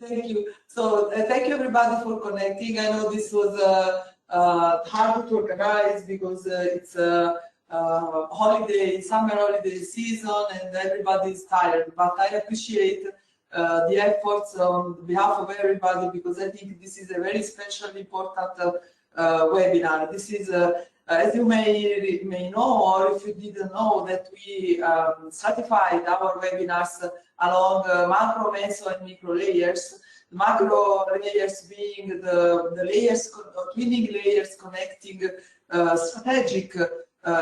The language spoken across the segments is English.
Thank you. So thank you everybody for connecting. I know this was hard to organize because it's holiday, summer holiday season, and everybody is tired. But I appreciate the efforts on behalf of everybody, because I think this is a very special, important webinar. This is, as you may know, or if you didn't know, that we stratified our webinars along macro, meso, and micro layers. The macro layers being the layers, twinning layers connecting strategic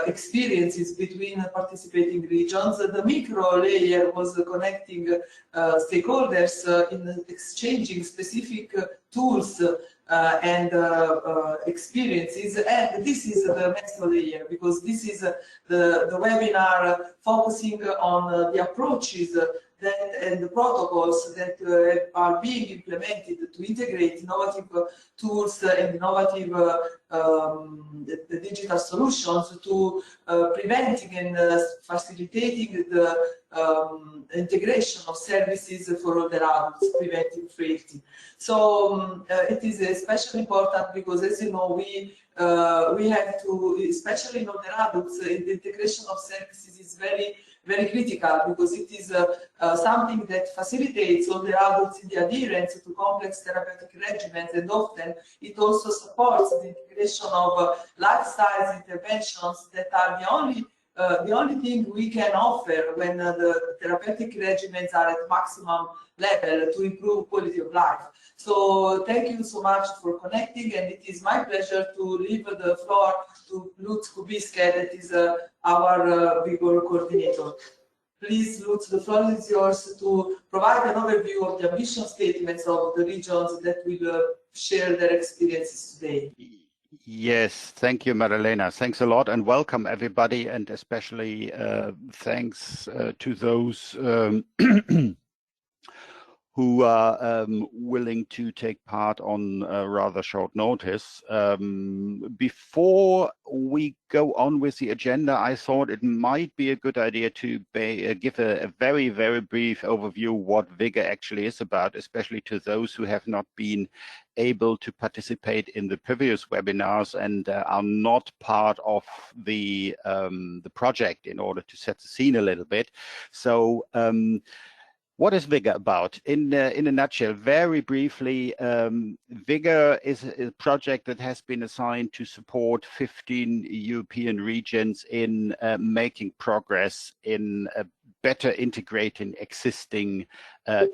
experiences between participating regions. The micro layer was connecting stakeholders in exchanging specific tools and experiences, and this is the meso layer, because this is the webinar focusing on the approaches and the protocols that are being implemented to integrate innovative tools and innovative digital solutions to preventing and facilitating the integration of services for older adults, preventing frailty. So it is especially important because, as you know, we have to, especially in older adults, the integration of services is very critical, because it is something that facilitates older adults in the adherence to complex therapeutic regimens, and often it also supports the integration of lifestyle interventions that are the only thing we can offer when the therapeutic regimens are at maximum level to improve quality of life. So thank you so much for connecting, and it is my pleasure to leave the floor to Lutz Kubiske, that is our VIGOUR coordinator. Please, Lutz, the floor is yours to provide an overview of the mission statements of the regions that will share their experiences today. Yes, thank you, Marilena. Thanks a lot, and welcome everybody, and especially thanks to those who are willing to take part on rather short notice. Before we go on with the agenda, I thought it might be a good idea to give a very, very brief overview what VIGOUR actually is about, especially to those who have not been able to participate in the previous webinars and are not part of the project, in order to set the scene a little bit. So what is VIGOUR about? In a nutshell, very briefly, VIGOUR is a project that has been assigned to support 15 European regions in making progress in better integrating existing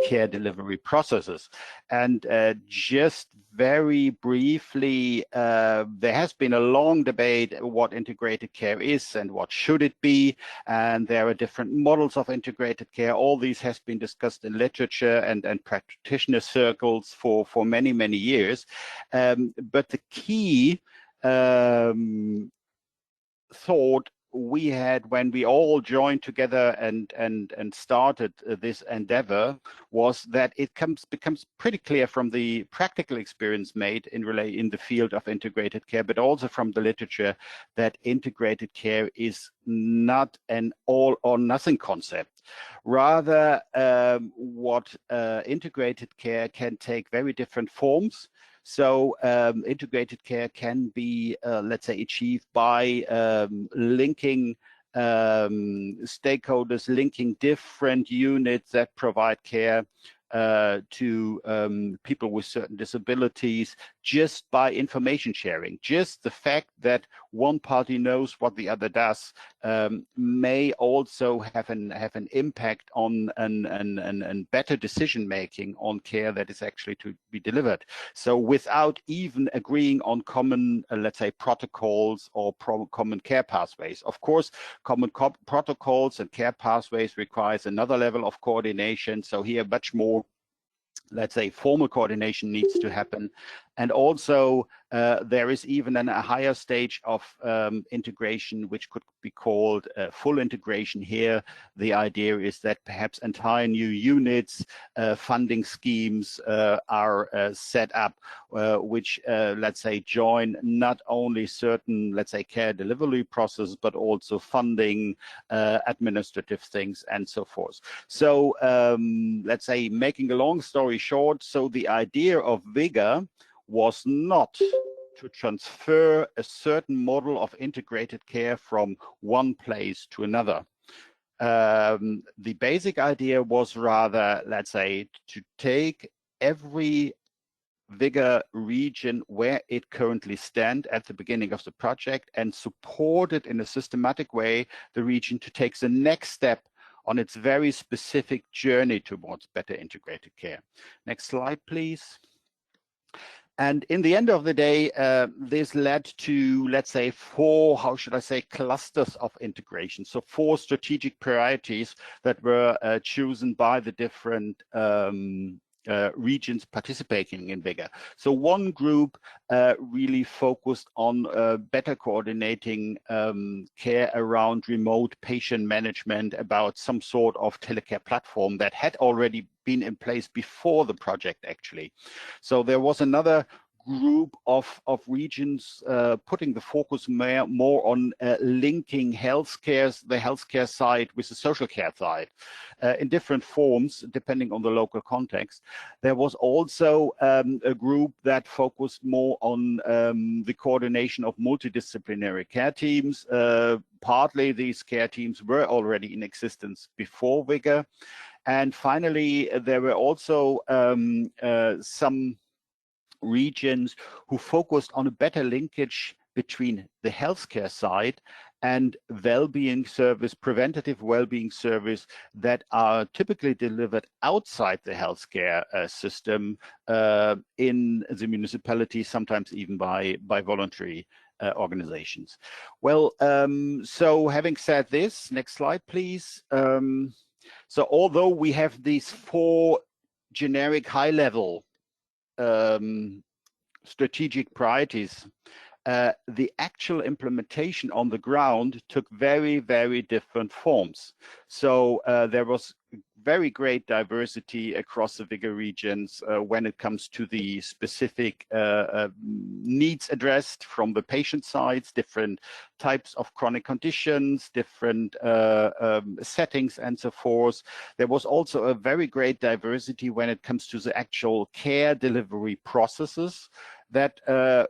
care delivery processes. And just very briefly, there has been a long debate what integrated care is and what should it be, and there are different models of integrated care. All these has been discussed in literature and practitioner circles for many, many years. But the key thought we had when we all joined together and started this endeavor was that it becomes pretty clear from the practical experience made in the field of integrated care, but also from the literature, that integrated care is not an all or nothing concept. Rather, what integrated care can take very different forms. So integrated care can be, let's say, achieved by linking stakeholders, linking different units that provide care to people with certain disabilities, just by information sharing. Just the fact that one party knows what the other does may also have an impact on an better decision making on care that is actually to be delivered. So without even agreeing on common, let's say, protocols or common care pathways. Of course, common protocols and care pathways requires another level of coordination. So here much more, let's say, formal coordination needs to happen. And also, there is even a higher stage of integration, which could be called full integration here. The idea is that perhaps entire new units, funding schemes are set up, which, let's say, join not only certain, let's say, care delivery processes, but also funding, administrative things, and so forth. So let's say, making a long story short, so the idea of VIGOUR was not to transfer a certain model of integrated care from one place to another. The basic idea was rather, let's say, to take every VIGOUR region where it currently stands at the beginning of the project and support it in a systematic way, the region to take the next step on its very specific journey towards better integrated care. Next slide, please. And in the end of the day, this led to, let's say, 4, how should I say, clusters of integration. So 4 strategic priorities that were chosen by the different regions participating in VIGOUR. So one group really focused on better coordinating care around remote patient management, about some sort of telecare platform that had already been in place before the project, actually. So there was another group of regions putting the focus more on linking the healthcare side with the social care side in different forms, depending on the local context. There was also a group that focused more on the coordination of multidisciplinary care teams. Partly these care teams were already in existence before VIGOUR. And finally, there were also some regions who focused on a better linkage between the healthcare side and well-being service, preventative well-being service that are typically delivered outside the healthcare system in the municipality, sometimes even by voluntary organizations. Well, so having said this, next slide, please. So although we have these 4 generic high-level strategic priorities, the actual implementation on the ground took very, very different forms. So there was very great diversity across the VIGOUR regions when it comes to the specific needs addressed from the patient sides, different types of chronic conditions, different settings, and so forth. There was also a very great diversity when it comes to the actual care delivery processes that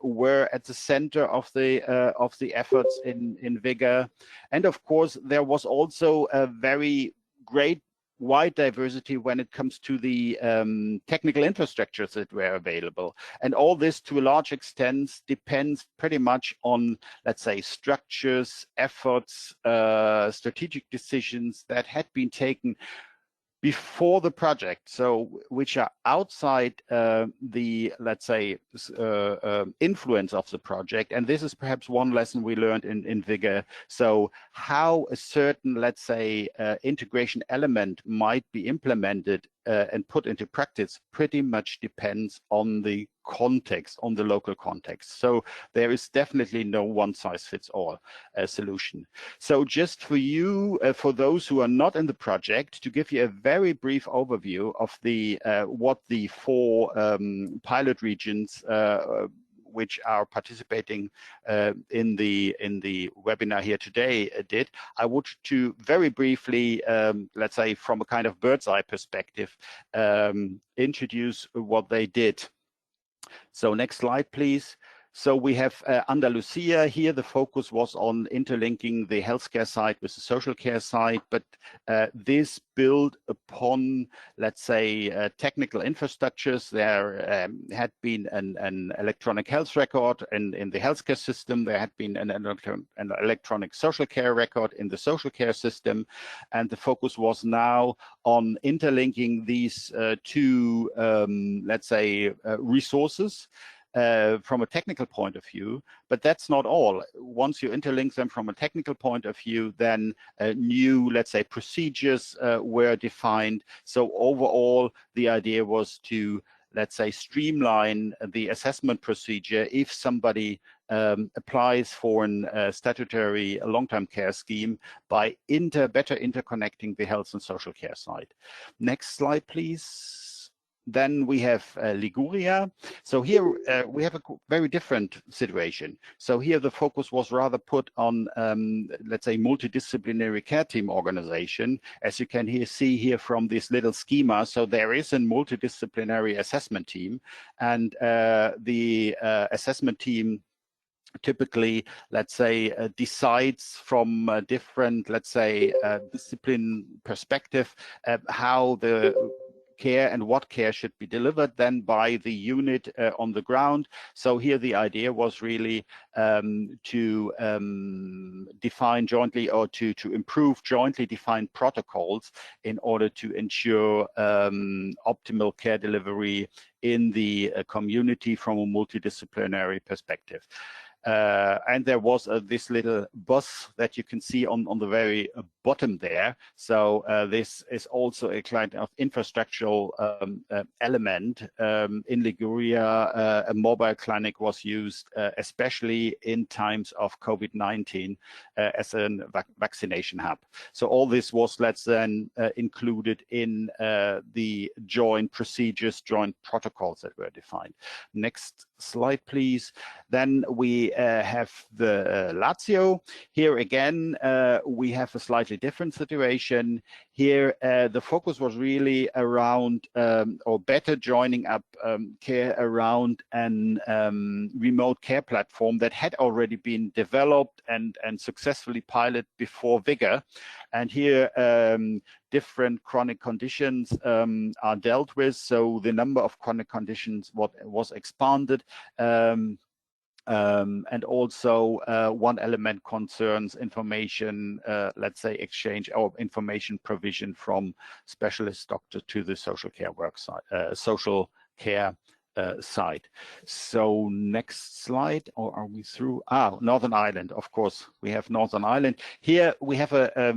were at the center of the efforts in VIGOUR. And of course, there was also a very great wide diversity when it comes to the technical infrastructures that were available. And all this, to a large extent, depends pretty much on, let's say, structures, efforts, strategic decisions that had been taken before the project, so which are outside the, let's say, influence of the project. And this is perhaps one lesson we learned in VIGOUR. So how a certain, let's say, integration element might be implemented and put into practice pretty much depends on the context, on the local context. So there is definitely no one-size-fits-all solution. So just for you, for those who are not in the project, to give you a very brief overview of the what the 4 pilot regions which are participating in the webinar here today did, I would to very briefly, let's say from a kind of bird's eye perspective, introduce what they did. So next slide, please. So we have Andalusia here. The focus was on interlinking the healthcare side with the social care side, but this built upon, let's say, technical infrastructures. There had been an electronic health record in the healthcare system. There had been an electronic social care record in the social care system. And the focus was now on interlinking these 2, let's say, resources from a technical point of view, but that's not all. Once you interlink them from a technical point of view, then new, let's say, procedures were defined. So overall, the idea was to let's say, streamline the assessment procedure if somebody applies for a statutory long-term care scheme by better interconnecting the health and social care side. Next slide, please. Then we have Liguria. So here we have a very different situation. So here the focus was rather put on, let's say, multidisciplinary care team organization, as you can see here from this little schema. So there is a multidisciplinary assessment team, and the assessment team typically, let's say, decides from a different, let's say, discipline perspective how the care and what care should be delivered then by the unit on the ground. So here the idea was really to define jointly, or to improve jointly defined protocols in order to ensure optimal care delivery in the community from a multidisciplinary perspective. And there was this little bus that you can see on the very bottom there. So this is also a kind of infrastructural element. In Liguria, a mobile clinic was used, especially in times of COVID-19, as a vaccination hub. So all this was, let's then, included in the joint procedures, joint protocols that were defined. Next slide, please. Then we have the Lazio. Here again, we have a slightly different situation. Here, the focus was really around, or better joining up care around an remote care platform that had already been developed and successfully piloted before VIGOUR. And here, different chronic conditions are dealt with. So the number of chronic conditions was expanded. And also one element concerns information, let's say, exchange or information provision from specialist doctor to the social care social care side. So next slide, or are we through? Northern Ireland, of course, we have Northern Ireland. Here we have a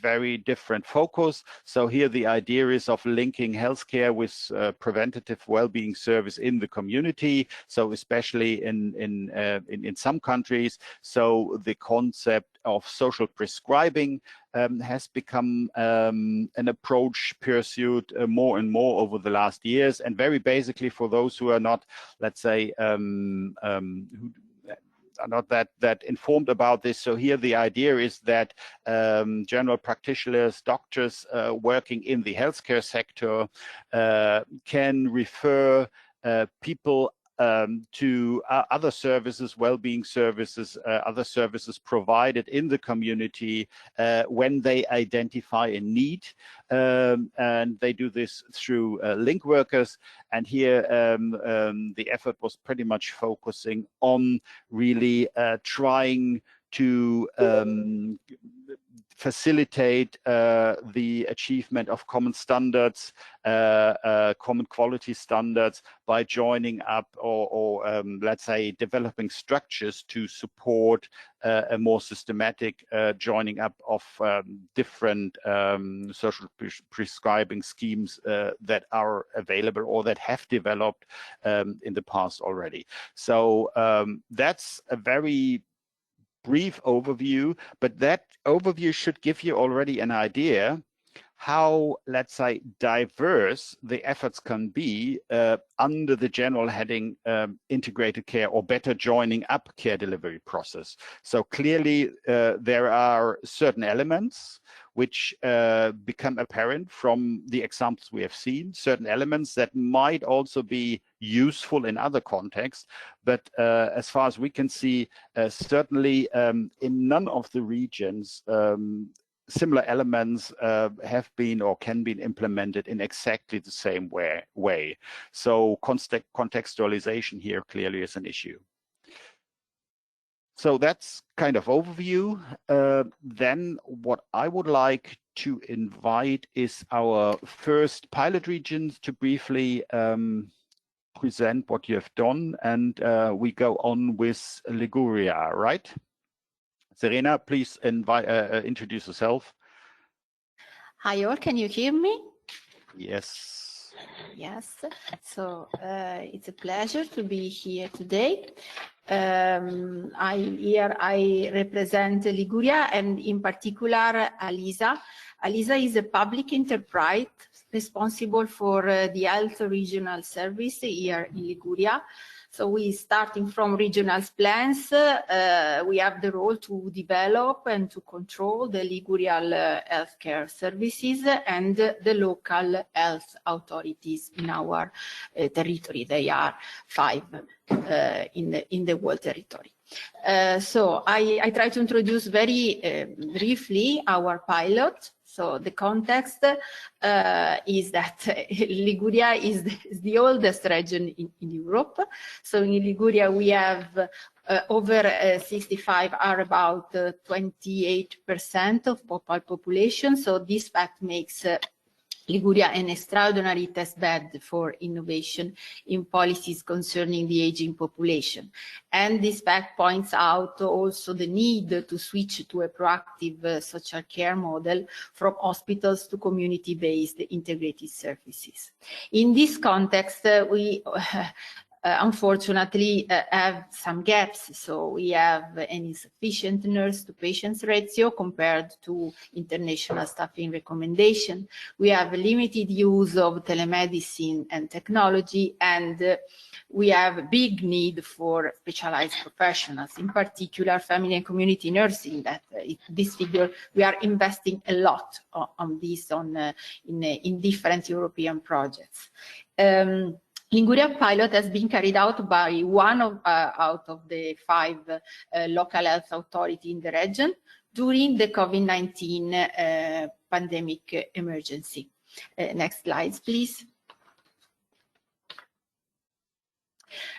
very different focus. So here the idea is of linking healthcare with preventative well-being service in the community. So especially in some countries, so the concept of social prescribing has become an approach pursued more and more over the last years. And very basically, for those who are not, let's say, who are not that informed about this. So here the idea is that general practitioners, doctors working in the healthcare sector can refer people to other services, well-being services, other services provided in the community when they identify a need. And they do this through link workers. And here the effort was pretty much focusing on really trying to facilitate the achievement of common standards, common quality standards, by joining up or let's say developing structures to support a more systematic joining up of different social prescribing schemes that are available or that have developed in the past already. So that's a very brief overview, but that overview should give you already an idea how, let's say, diverse the efforts can be under the general heading integrated care or better joining up care delivery process. So clearly there are certain elements which become apparent from the examples we have seen, certain elements that might also be useful in other contexts. But as far as we can see, certainly in none of the regions, similar elements have been or can be implemented in exactly the same way. So contextualization here clearly is an issue. So that's kind of overview. Then what I would like to invite is our first pilot regions to briefly present what you have done, and we go on with Liguria, right? Serena, please introduce yourself. Hi all, can you hear me? Yes. Yes, so it's a pleasure to be here today. I represent Liguria, and in particular ALISA. ALISA is a public enterprise responsible for the health regional service here in Liguria. So we, starting from regional plans, we have the role to develop and to control the Ligurian healthcare services and the local health authorities in our territory. They are 5 in the whole territory. So I try to introduce very briefly our pilot. So the context is that Liguria is the oldest region in Europe. So in Liguria we have over 65 are about 28% of population. So this fact makes Liguria an extraordinary test bed for innovation in policies concerning the aging population. And this fact points out also the need to switch to a proactive social care model from hospitals to community-based integrated services. In this context, we unfortunately have some gaps. So we have an insufficient nurse to patients ratio compared to international staffing recommendation. We have a limited use of telemedicine and technology, and we have a big need for specialized professionals, in particular family and community nursing. That this figure, we are investing a lot on this in different European projects. Liguria pilot has been carried out by one out of the 5 local health authorities in the region during the COVID-19 pandemic emergency. Next slides, please.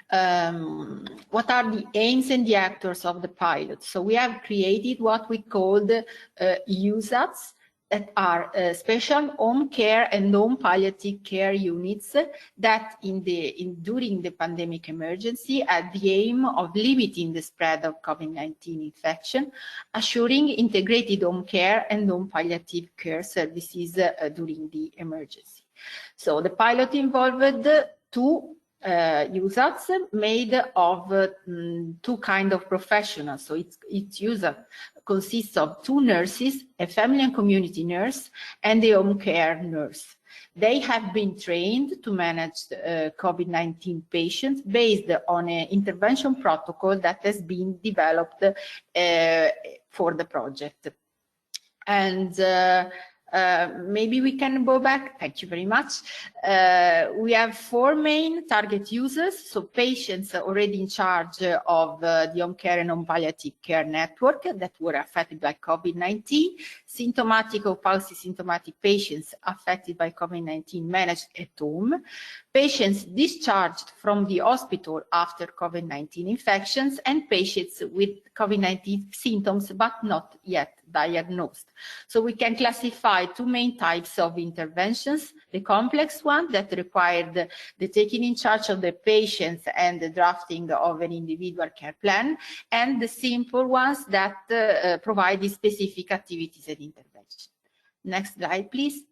What are the aims and the actors of the pilot? So we have created what we called USATs, that are special home care and home palliative care units that during the pandemic emergency had the aim of limiting the spread of COVID-19 infection, assuring integrated home care and home palliative care services during the emergency. So the pilot involved 2 USATs made of 2 kinds of professionals. So each USAT consists of 2 nurses, a family and community nurse, and a home care nurse. They have been trained to manage COVID-19 patients based on an intervention protocol that has been developed for the project. And maybe we can go back. Thank you very much. We have 4 main target users. So patients already in charge of the home care and home palliative care network that were affected by COVID-19, symptomatic or post-symptomatic patients affected by COVID-19 managed at home, patients discharged from the hospital after COVID-19 infections, and patients with COVID-19 symptoms but not yet diagnosed. So we can classify 2 main types of interventions: the complex one that required the taking in charge of the patients and the drafting of an individual care plan, and the simple ones that provide the specific activities and intervention. Next slide, please.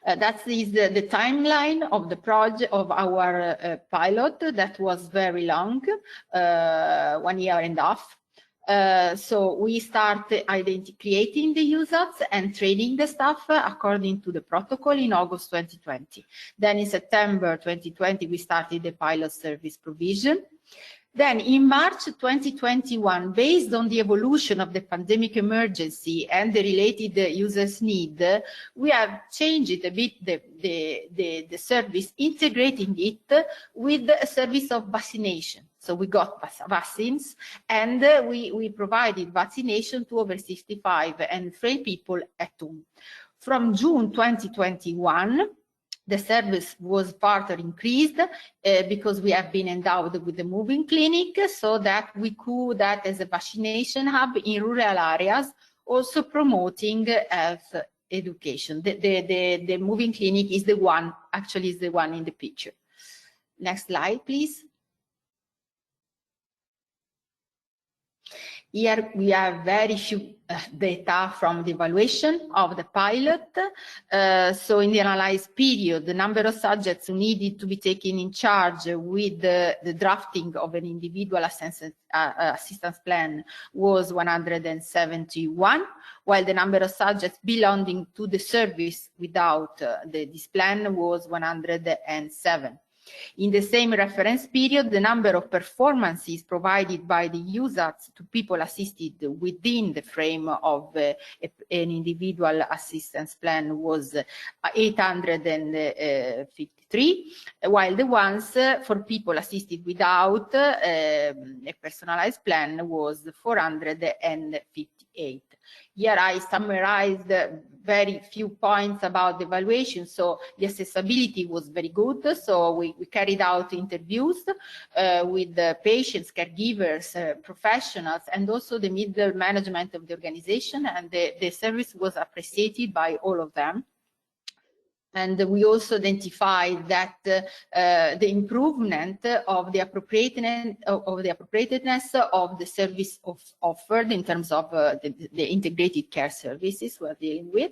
That is the timeline of the project of our pilot. That was very long, 1.5 years. So we started creating the USATs and training the staff according to the protocol in August 2020. Then in September 2020, we started the pilot service provision. Then in March 2021, based on the evolution of the pandemic emergency and the related users' need, we have changed a bit the service, integrating it with a service of vaccination. So we got vaccines, and we provided vaccination to over 65 and frail people at home. From June 2021, the service was further increased because we have been endowed with the moving clinic, so that we could act as a vaccination hub in rural areas, also promoting health education. The moving clinic is the one, actually is the one in the picture. Next slide, please. Here we have very few data from the evaluation of the pilot. So in the analyzed period, the number of subjects who needed to be taken in charge with the drafting of an individual assistance plan was 171, while the number of subjects belonging to the service without this plan was 107. In the same reference period, the number of performances provided by the users to people assisted within the frame of an individual assistance plan was 853, while the ones for people assisted without a personalized plan was 458. Here I summarized very few points about the evaluation. So the accessibility was very good. So we carried out interviews with the patients, caregivers, professionals, and also the middle management of the organization. And the service was appreciated by all of them. And we also identified that the improvement of the appropriateness of the service offered in terms of the integrated care services we're dealing with,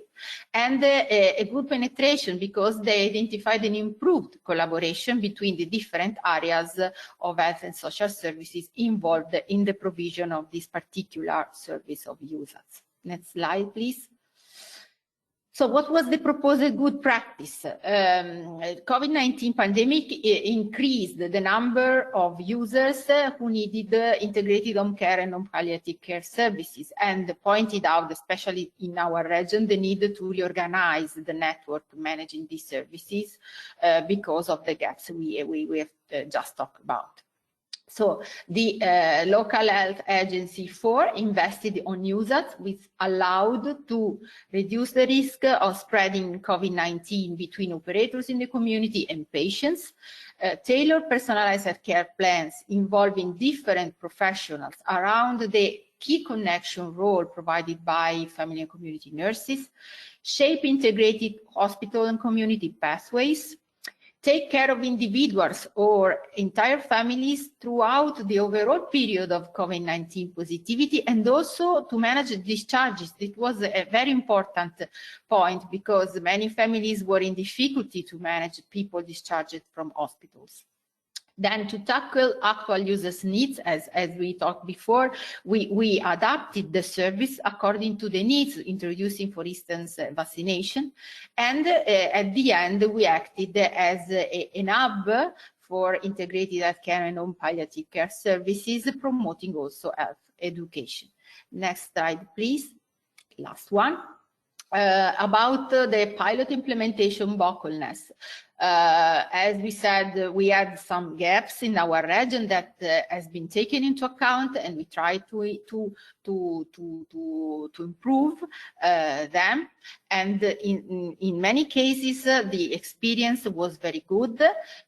and a good penetration, because they identified an improved collaboration between the different areas of health and social services involved in the provision of this particular service of users. Next slide, please. So what was the proposed good practice? COVID-19 pandemic increased the number of users who needed integrated home care and home palliative care services, and pointed out, especially in our region, the need to reorganize the network managing these services because of the gaps we have just talked about. So the local health agency 4 invested on users, which allowed to reduce the risk of spreading COVID-19 between operators in the community and patients, tailored personalized healthcare plans involving different professionals around the key connection role provided by family and community nurses, shape integrated hospital and community pathways, take care of individuals or entire families throughout the overall period of COVID-19 positivity, and also to manage discharges. It was a very important point, because many families were in difficulty to manage people discharged from hospitals. Then, to tackle actual users' needs, as we talked before, we adapted the service according to the needs, introducing, for instance, vaccination. And at the end, we acted as an hub for integrated healthcare and home palliative care services, promoting also health education. Next slide, please. Last one. About the pilot implementation bottlenecks. As we said, we had some gaps in our region that has been taken into account, and we try to improve them. And in many cases, the experience was very good,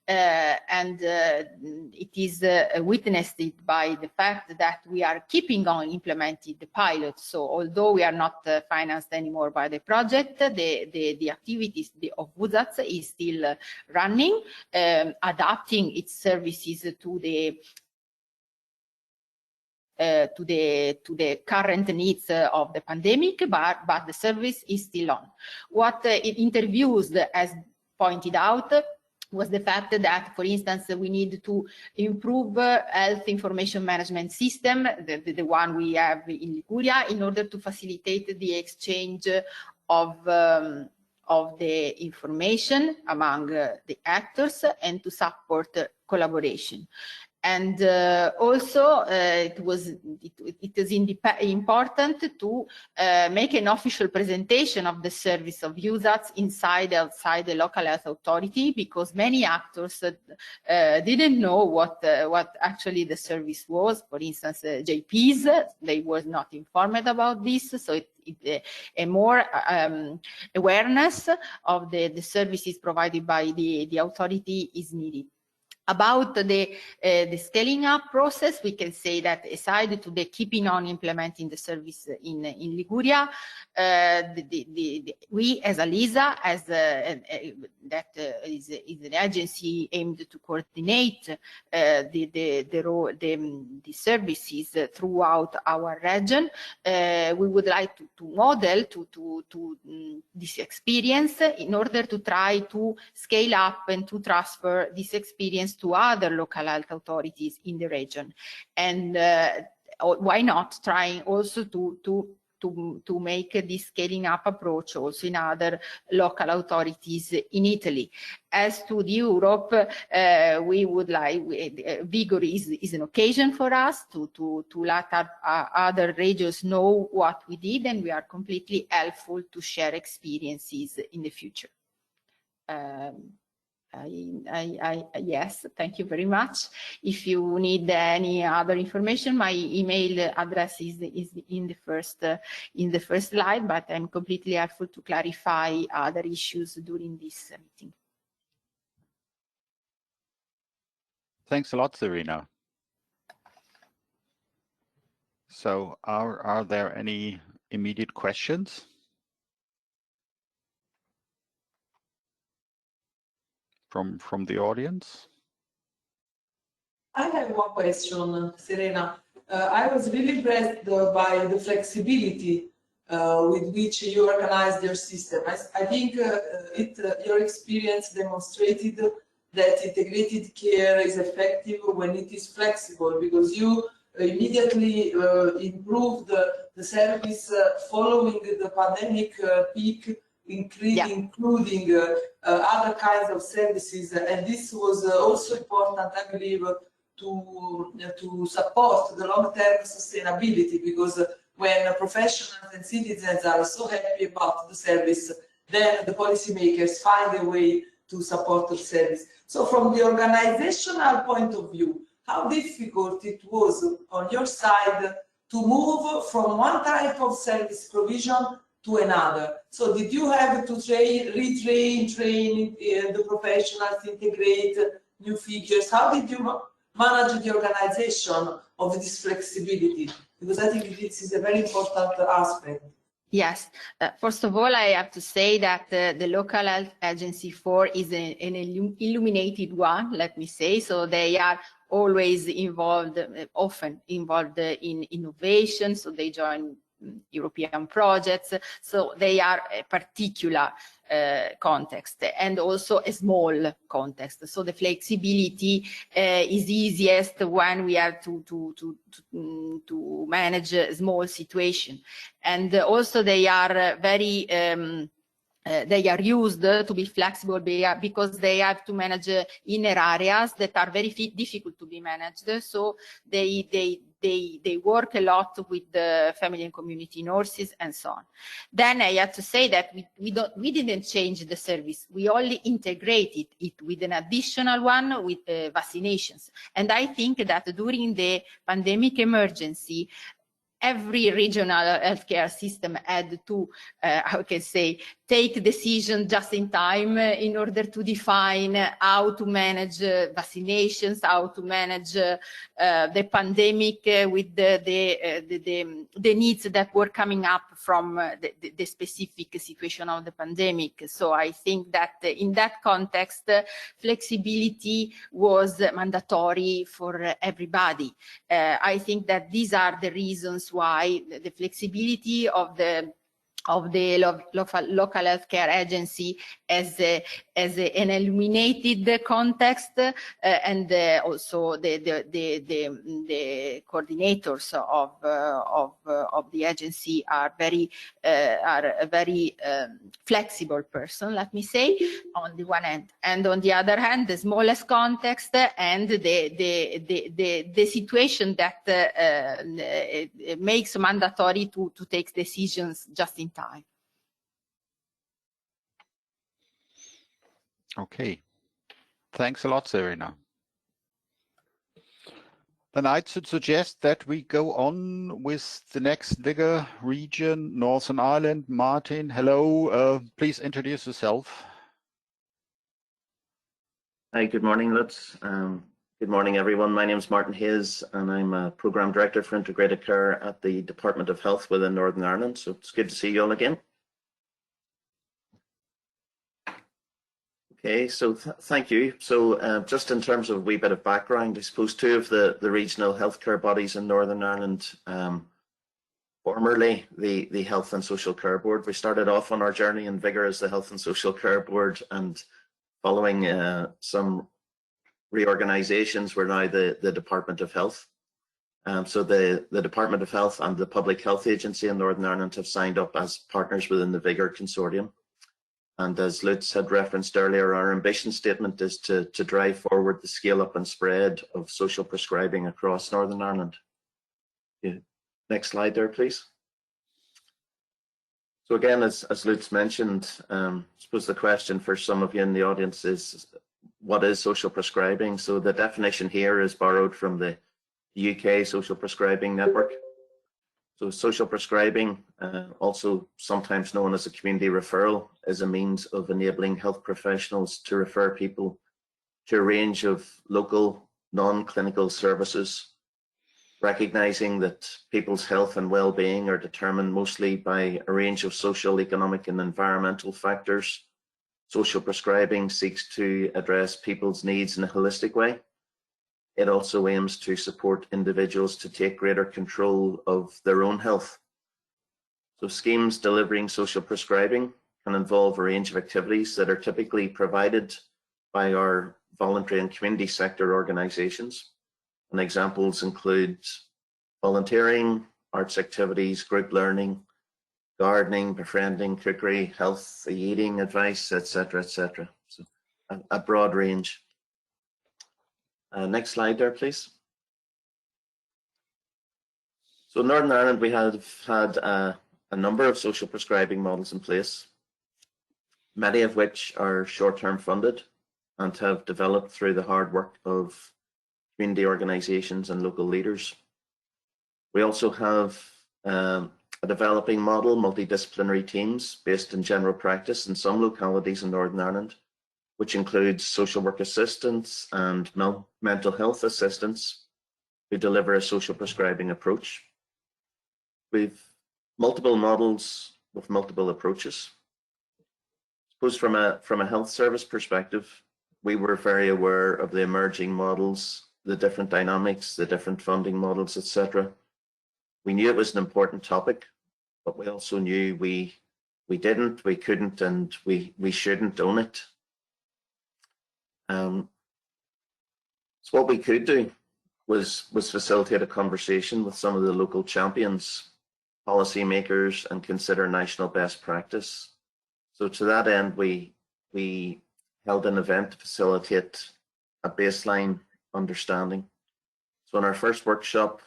and it is witnessed by the fact that we are keeping on implementing the pilot. So although we are not financed anymore by the project, the activities of WUZATS is still running, adapting its services to the current needs of the pandemic, but the service is still on. What interviews has pointed out was the fact that, for instance, we need to improve health information management system, the one we have in Liguria, in order to facilitate the exchange of the information among the actors and to support collaboration. And also, it is important to make an official presentation of the service of users inside and outside the local health authority, because many actors didn't know what actually the service was. For instance, JPs, they were not informed about this, so a more awareness of the services provided by the authority is needed. About the scaling up process, we can say that aside to the keeping on implementing the service in Liguria, we as ALISA, that is an agency aimed to coordinate the services throughout our region, we would like to model this experience in order to try to scale up and to transfer this experience to other local health authorities in the region. And why not trying also to make this scaling up approach also in other local authorities in Italy. As to the Europe, we would like, VIGOUR is an occasion for us to let other regions know what we did, and we are completely helpful to share experiences in the future. Yes, thank you very much. If you need any other information, my email address is in the first slide, but I'm completely helpful to clarify other issues during this meeting. Thanks a lot, Serena. So are there any immediate questions? From the audience? I have one question, Serena. I was really impressed by the flexibility with which you organized your system. I think your experience demonstrated that integrated care is effective when it is flexible, because you immediately improved the service following the pandemic peak, including other kinds of services, and this was also important, I believe, to support the long-term sustainability, because when professionals and citizens are so happy about the service, then the policymakers find a way to support the service. So from the organizational point of view, how difficult it was on your side to move from one type of service provision to another? So did you have to train the professionals, integrate new figures? How did you manage the organization of this flexibility? Because I think this is a very important aspect. Yes, first of all, I have to say that the local health agency 4 is an illuminated one, let me say. So they are always involved, often involved in innovation. So they join European projects. So they are a particular context, and also a small context. So the flexibility is easiest when we have to manage a small situation. And also they are very they are used to be flexible because they have to manage inner areas that are very difficult to be managed. So they work a lot with the family and community nurses and so on. Then I have to say that we didn't change the service. We only integrated it with an additional one with vaccinations. And I think that during the pandemic emergency, every regional healthcare system had to, how can I say, take decisions just in time in order to define how to manage vaccinations, how to manage the pandemic with the needs that were coming up from the specific situation of the pandemic. So I think that in that context, flexibility was mandatory for everybody. I think that these are the reasons why the flexibility of the local healthcare agency as an illuminated context, and also the coordinators of the agency are a very flexible person, let me say, on the one hand, and on the other hand, the smallest context and the situation that makes mandatory to take decisions just in time. Okay, thanks a lot, Serena. Then I'd suggest that we go on with the next VIGOUR region, Northern Ireland. Martin, hello, please introduce yourself. Hi, good morning, Lutz. Good morning, everyone. My name is Martin Hayes, and I'm a Programme Director for Integrated Care at the Department of Health within Northern Ireland. So it's good to see you all again. Okay, so thank you. So just in terms of a wee bit of background, I suppose two of the regional healthcare bodies in Northern Ireland, formerly the Health and Social Care Board. We started off on our journey in VIGOUR as the Health and Social Care Board, and following some reorganisations, we're now the Department of Health. So the Department of Health and the Public Health Agency in Northern Ireland have signed up as partners within the VIGOUR consortium. And as Lutz had referenced earlier, our ambition statement is to drive forward the scale up and spread of social prescribing across Northern Ireland. Yeah. Next slide there, please. So again, as Lutz mentioned, I suppose the question for some of you in the audience is, what is social prescribing? So the definition here is borrowed from the UK Social Prescribing Network. So social prescribing, also sometimes known as a community referral, is a means of enabling health professionals to refer people to a range of local non-clinical services, recognizing that people's health and well-being are determined mostly by a range of social, economic and environmental factors. Social prescribing seeks to address people's needs in a holistic way. It also aims to support individuals to take greater control of their own health. So schemes delivering social prescribing can involve a range of activities that are typically provided by our voluntary and community sector organisations. And examples include volunteering, arts activities, group learning, gardening, befriending, cookery, healthy eating advice, etc., etc. So a broad range. Next slide there, please. So in Northern Ireland, we have had a number of social prescribing models in place, many of which are short-term funded and have developed through the hard work of community organisations and local leaders. We also have a developing model, multidisciplinary teams based in general practice in some localities in Northern Ireland, which includes social work assistants and mental health assistants who deliver a social prescribing approach. We've multiple models with multiple approaches. I suppose from a health service perspective, we were very aware of the emerging models, the different dynamics, the different funding models, etc. We knew it was an important topic, but we also knew we didn't, we couldn't, and we shouldn't own it. So what we could do was facilitate a conversation with some of the local champions, policymakers, and consider national best practice. So to that end, we held an event to facilitate a baseline understanding. So in our first workshop,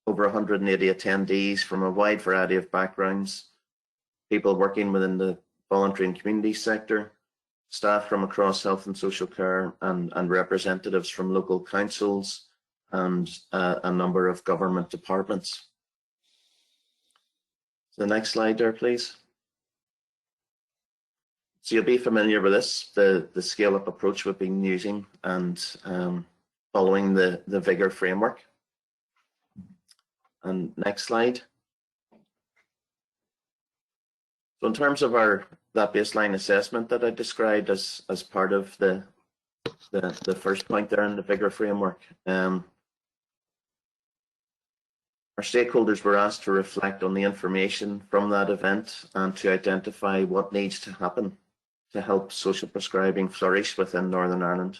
over 180 attendees from a wide variety of backgrounds, people working within the voluntary and community sector, staff from across health and social care, and representatives from local councils and a number of government departments. So the next slide there, please. So you'll be familiar with this, the scale-up approach we've been using and following the VIGOUR framework. And next slide. So in terms of that baseline assessment that I described as part of the first point there in the VIGOUR framework, our stakeholders were asked to reflect on the information from that event and to identify what needs to happen to help social prescribing flourish within Northern Ireland.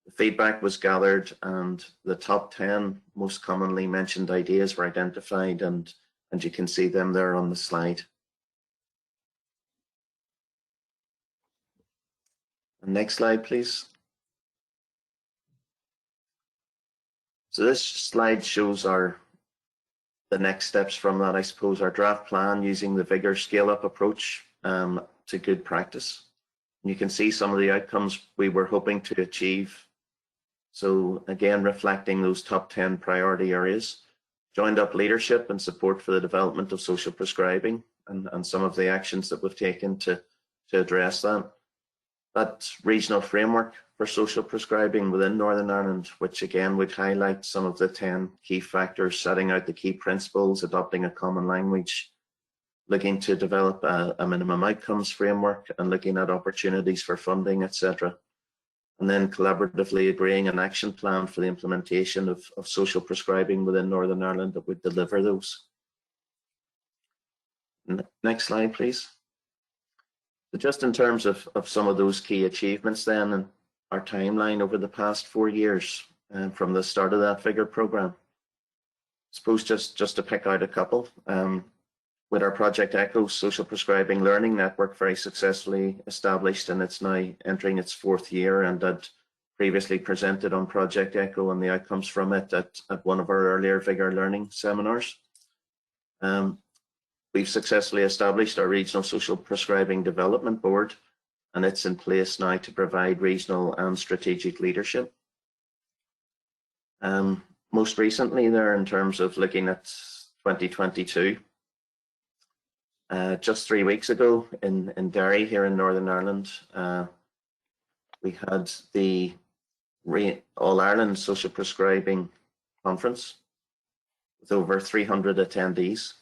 The feedback was gathered and the top 10 most commonly mentioned ideas were identified, and you can see them there on the slide. Next slide, please. So this slide shows the next steps from that, I suppose, our draft plan using the VIGOUR scale-up approach to good practice. You can see some of the outcomes we were hoping to achieve. So again, reflecting those top 10 priority areas, joined up leadership and support for the development of social prescribing and some of the actions that we've taken to address that. That regional framework for social prescribing within Northern Ireland, which again would highlight some of the 10 key factors, setting out the key principles, adopting a common language, looking to develop a minimum outcomes framework, and looking at opportunities for funding, etc. And then collaboratively agreeing an action plan for the implementation of social prescribing within Northern Ireland that would deliver those. Next slide, please. So just in terms of some of those key achievements then, and our timeline over the past 4 years from the start of that VIGOUR programme. I suppose just to pick out a couple, with our Project ECHO social prescribing learning network very successfully established, and it's now entering its 4th year, and had previously presented on Project ECHO and the outcomes from it at one of our earlier VIGOUR learning seminars. We've successfully established our Regional Social Prescribing Development Board, and it's in place now to provide regional and strategic leadership. Most recently there, in terms of looking at 2022, just 3 weeks ago in Derry here in Northern Ireland, we had the All-Ireland Social Prescribing Conference with over 300 attendees.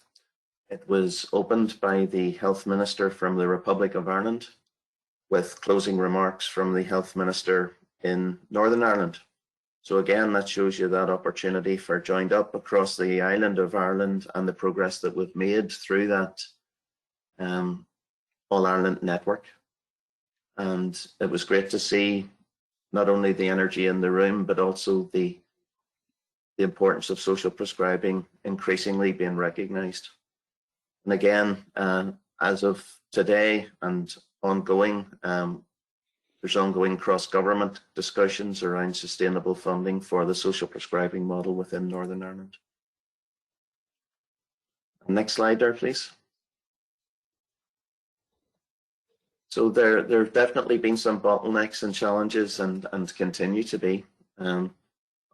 It was opened by the Health Minister from the Republic of Ireland, with closing remarks from the Health Minister in Northern Ireland. So again, that shows you that opportunity for joined up across the island of Ireland and the progress that we've made through that All-Ireland network. And it was great to see not only the energy in the room, but also the importance of social prescribing increasingly being recognised. And again, as of today and ongoing, there's ongoing cross-government discussions around sustainable funding for the social prescribing model within Northern Ireland. Next slide there, please. So there have definitely been some bottlenecks and challenges, and continue to be.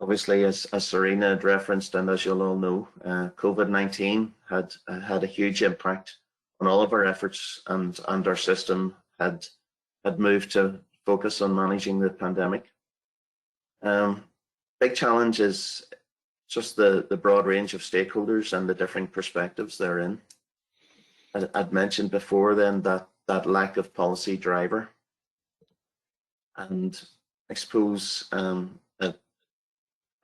Obviously, as Serena had referenced, and as you'll all know, COVID-19 had a huge impact on all of our efforts, and our system had moved to focus on managing the pandemic. Big challenge is just the broad range of stakeholders and the different perspectives therein. I'd mentioned before then that lack of policy driver, and I suppose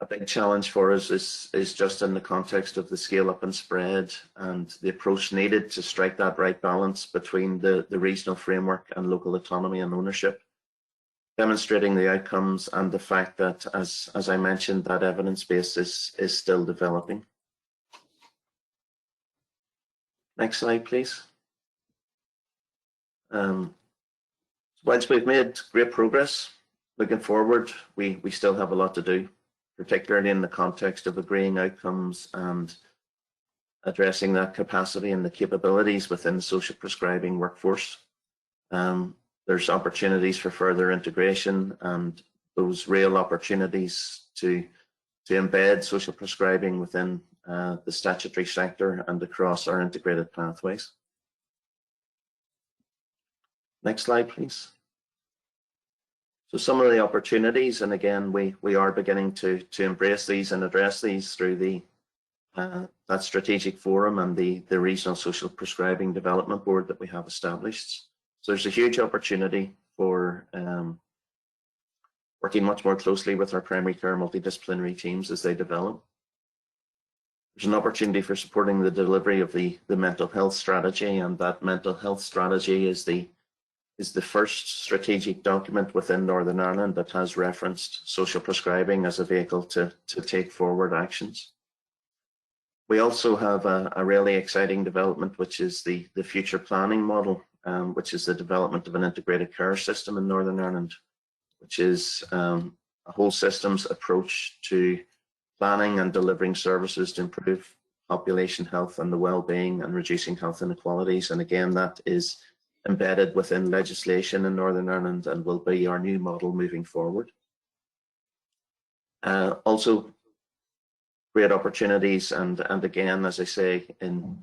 a big challenge for us is just in the context of the scale up and spread, and the approach needed to strike that right balance between the regional framework and local autonomy and ownership, demonstrating the outcomes and the fact that, as I mentioned, that evidence base is still developing. Next slide, please. Whilst we've made great progress, looking forward, we still have a lot to do, particularly in the context of agreeing outcomes and addressing that capacity and the capabilities within the social prescribing workforce. There's opportunities for further integration, and those real opportunities to embed social prescribing within the statutory sector and across our integrated pathways. Next slide, please. So some of the opportunities, and again, we are beginning to embrace these and address these through that strategic forum and the Regional Social Prescribing Development Board that we have established. So there's a huge opportunity for working much more closely with our primary care multidisciplinary teams as they develop. There's an opportunity for supporting the delivery of the mental health strategy, and that mental health strategy is the first strategic document within Northern Ireland that has referenced social prescribing as a vehicle to take forward actions. We also have a really exciting development, which is the future planning model, which is the development of an integrated care system in Northern Ireland, which is a whole systems approach to planning and delivering services to improve population health and the well-being and reducing health inequalities. And again, that is embedded within legislation in Northern Ireland and will be our new model moving forward. Also, great opportunities, and again, as I say, in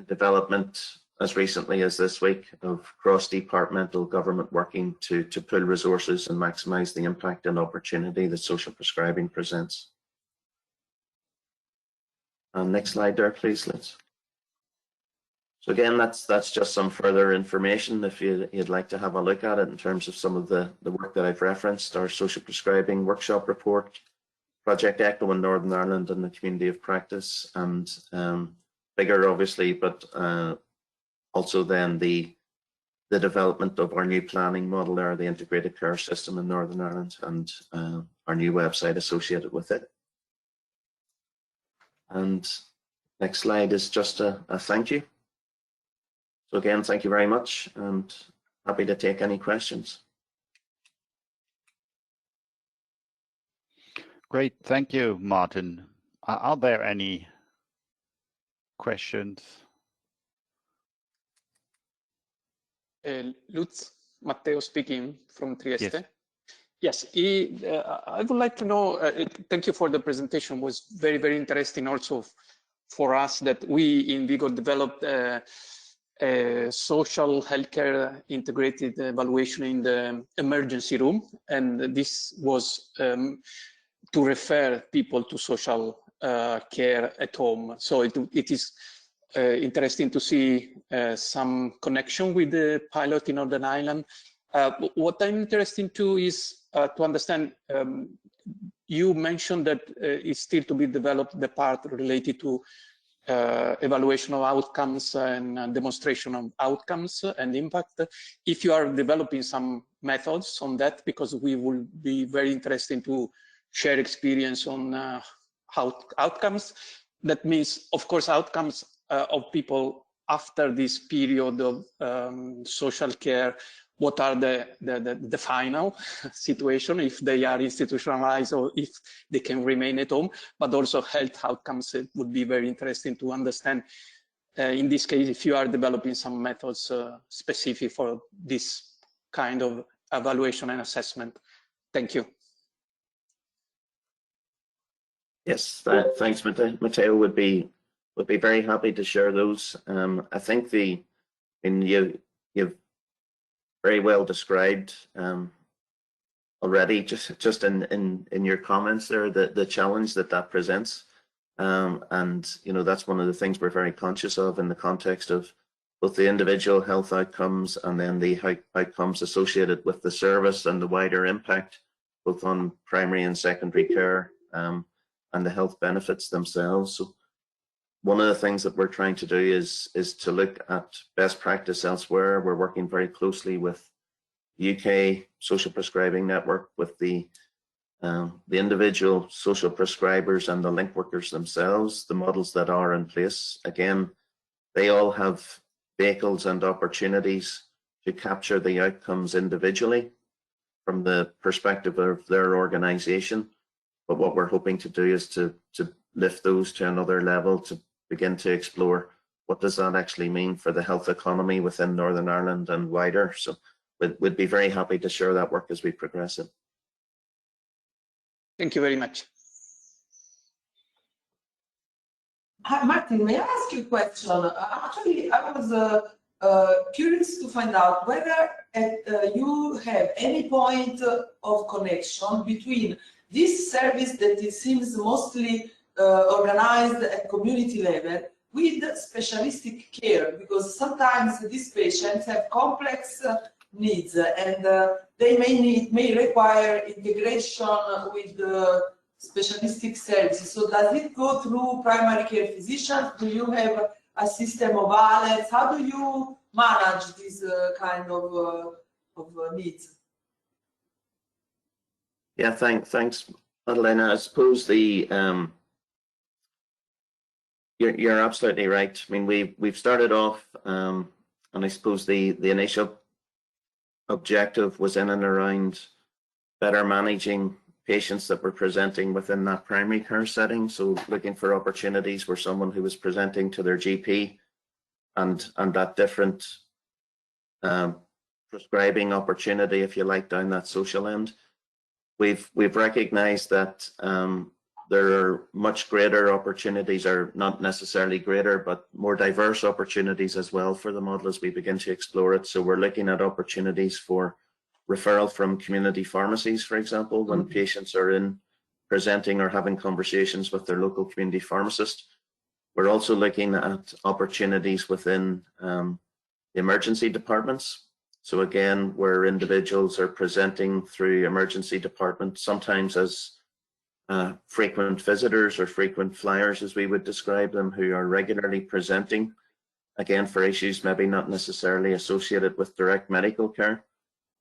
development as recently as this week, of cross-departmental government working to pool resources and maximise the impact and opportunity that social prescribing presents. And next slide there, please, Liz. So again, that's just some further information if you'd like to have a look at it in terms of some of the work that I've referenced, our social prescribing workshop report, Project ECHO in Northern Ireland and the Community of Practice, and VIGOUR obviously, but also then the development of our new planning model there, the integrated care system in Northern Ireland, and our new website associated with it. And next slide is just a thank you. So again, thank you very much, and happy to take any questions. Great, thank you, Martin. Are there any questions? Lutz, Matteo speaking from Trieste. Yes. Yes, I would like to know, thank you for the presentation. It was very, very interesting also for us that we in VIGOUR developed a social healthcare integrated evaluation in the emergency room. And this was to refer people to social care at home. So it is interesting to see some connection with the pilot in Northern Ireland. What I'm interested to is to understand, you mentioned that it's still to be developed the part related to evaluation of outcomes and demonstration of outcomes and impact. If you are developing some methods on that, because we will be very interested to share experience on outcomes. That means, of course, outcomes of people after this period of social care. What are the final situation, if they are institutionalized or if they can remain at home, but also health outcomes. It would be very interesting to understand, in this case, if you are developing some methods specific for this kind of evaluation and assessment. Thank you. Yes, thanks, Matteo. Would be very happy to share those. I think you've very well described already, just in your comments there, the challenge that presents, and that's one of the things we're very conscious of in the context of both the individual health outcomes and then the outcomes associated with the service and the wider impact, both on primary and secondary care, and the health benefits themselves. So one of the things that we're trying to do is to look at best practice elsewhere. We're working very closely with the UK Social Prescribing Network, with the individual social prescribers and the link workers themselves, the models that are in place. Again, they all have vehicles and opportunities to capture the outcomes individually from the perspective of their organization. But what we're hoping to do is to lift those to another level, to begin to explore what does that actually mean for the health economy within Northern Ireland and wider. So we'd be very happy to share that work as we progress it. Thank you very much. Hi, Martin, may I ask you a question? Actually, I was curious to find out whether you have any point of connection between this service that it seems mostly organized at community level with specialistic care, because sometimes these patients have complex needs and they may require integration with the specialistic services. So does it go through primary care physicians? Do you have a system of ALETs? How do you manage this kind of needs? Yeah, thanks, Madalena. I suppose you're absolutely right. I mean, we've started off, and I suppose the initial objective was in and around better managing patients that were presenting within that primary care setting. So looking for opportunities where someone who was presenting to their GP and that different prescribing opportunity, if you like, down that social end. We've recognized that there are much greater opportunities, or not necessarily greater, but more diverse opportunities as well for the model as we begin to explore it. So we're looking at opportunities for referral from community pharmacies, for example, when patients are in presenting or having conversations with their local community pharmacist. We're also looking at opportunities within the emergency departments. So again, where individuals are presenting through emergency departments, sometimes as frequent visitors or frequent flyers, as we would describe them, who are regularly presenting, again, for issues maybe not necessarily associated with direct medical care.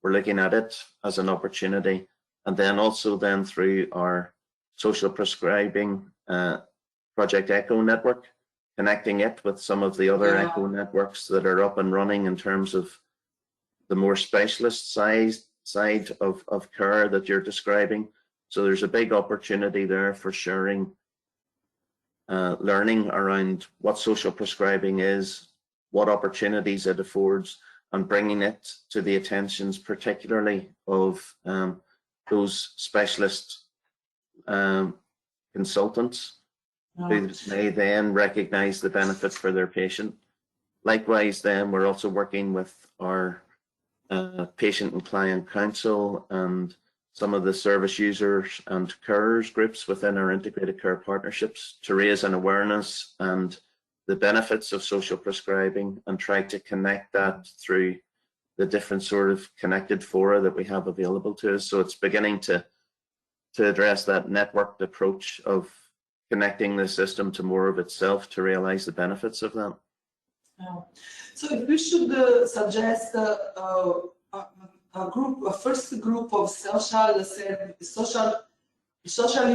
We're looking at it as an opportunity. And then also then through our social prescribing Project ECHO network, connecting it with some of the other ECHO networks that are up and running in terms of the more specialist side of care that you're describing. So there's a big opportunity there for sharing learning around what social prescribing is, what opportunities it affords, and bringing it to the attentions particularly of those specialist consultants who may then recognize the benefit for their patient. Likewise, then we're also working with our patient and client council and some of the service users and carers groups within our integrated care partnerships to raise an awareness and the benefits of social prescribing, and try to connect that through the different sort of connected fora that we have available to us. So it's beginning to address that networked approach of connecting the system to more of itself to realize the benefits of that. So if we should suggest a first group of socially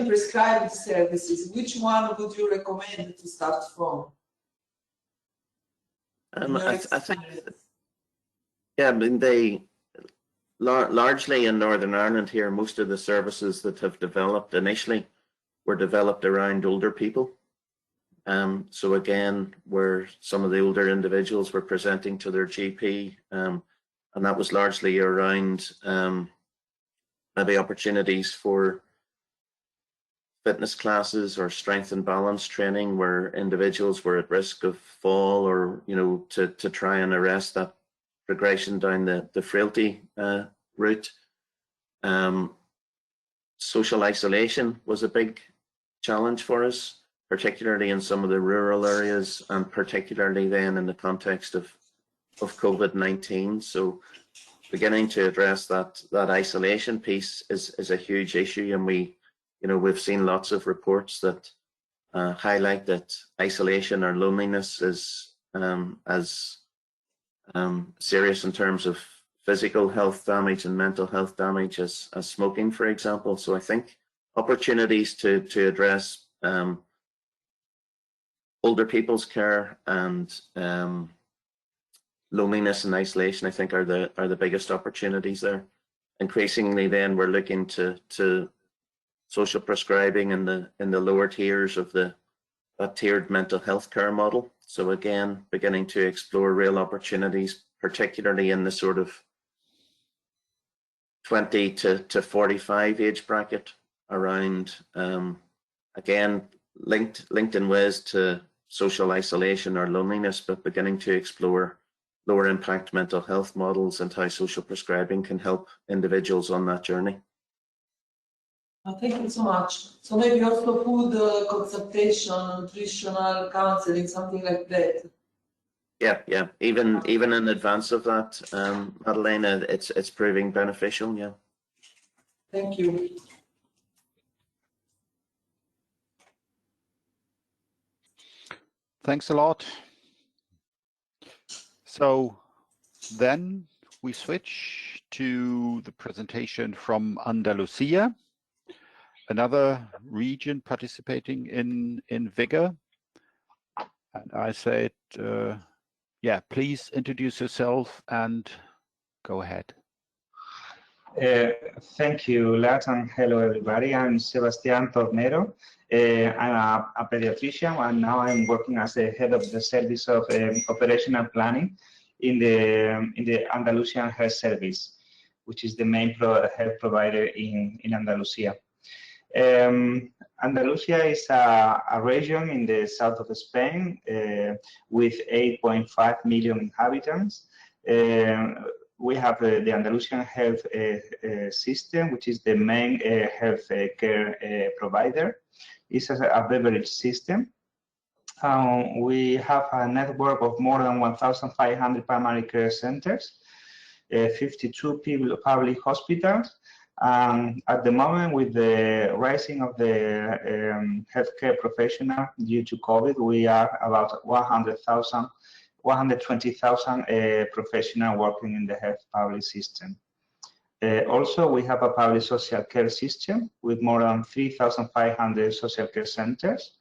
prescribed services, which one would you recommend to start from? I think, yeah, I mean, they largely in Northern Ireland here, most of the services that have developed initially were developed around older people. So again, where some of the older individuals were presenting to their GP, and that was largely around maybe opportunities for fitness classes or strength and balance training, where individuals were at risk of fall, or to try and arrest that progression down the frailty route. Social isolation was a big challenge for us, particularly in some of the rural areas, and particularly then in the context of COVID-19. So beginning to address that isolation piece is a huge issue, and we've seen lots of reports that highlight that isolation or loneliness is as serious in terms of physical health damage and mental health damage as smoking, for example. So I think opportunities to address older people's care and loneliness and isolation, I think, are the biggest opportunities there. Increasingly, then we're looking to social prescribing in the lower tiers of that tiered mental health care model. So again, beginning to explore real opportunities, particularly in the sort of 20 to 45 age bracket, around again linked in ways to social isolation or loneliness, but beginning to explore lower impact mental health models and how social prescribing can help individuals on that journey. Thank you so much. So maybe also food consultation, nutritional counseling, something like that. Yeah. Even in advance of that, Madalena, it's proving beneficial. Yeah. Thank you. Thanks a lot. So then we switch to the presentation from Andalusia, another region participating in VIGOUR. And I said, yeah, please introduce yourself and go ahead. Thank you, Lars, and hello, everybody. I'm Sebastián Tornero. I'm a pediatrician, and now I'm working as the head of the service of operational planning in the Andalusian Health Service, which is the main health provider in Andalusia. Andalusia is a region in the south of Spain with 8.5 million inhabitants. We have the Andalusian health system, which is the main health care provider. It's a beverage system. We have a network of more than 1,500 primary care centers, 52 public hospitals. At the moment, with the rising of the healthcare professional due to COVID, we are about 120,000 professionals working in the health public system. Also, we have a public social care system with more than 3,500 social care centers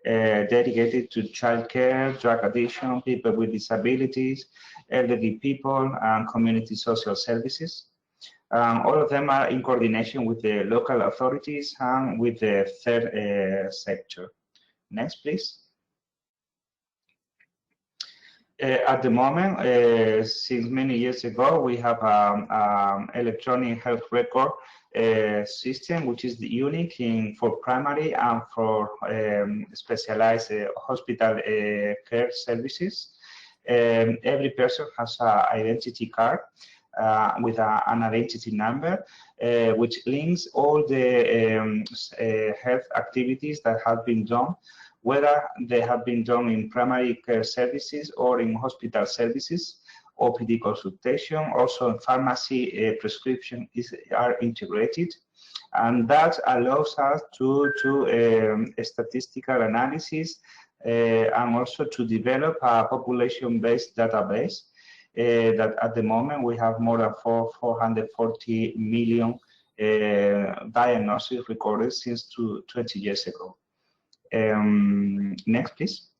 dedicated to child care, drug addiction, people with disabilities, elderly people, and community social services. All of them are in coordination with the local authorities and with the third sector. Next, please. At the moment, since many years ago, we have electronic health record system, which is unique for primary and for specialized hospital care services. Every person has an identity card with an identity number, which links all the health activities that have been done, whether they have been done in primary care services or in hospital services, OPD consultation, also in pharmacy prescription are integrated. And that allows us to statistical analysis and also to develop a population-based database that at the moment we have more than 440 million diagnoses recorded since 20 years ago. Next, please.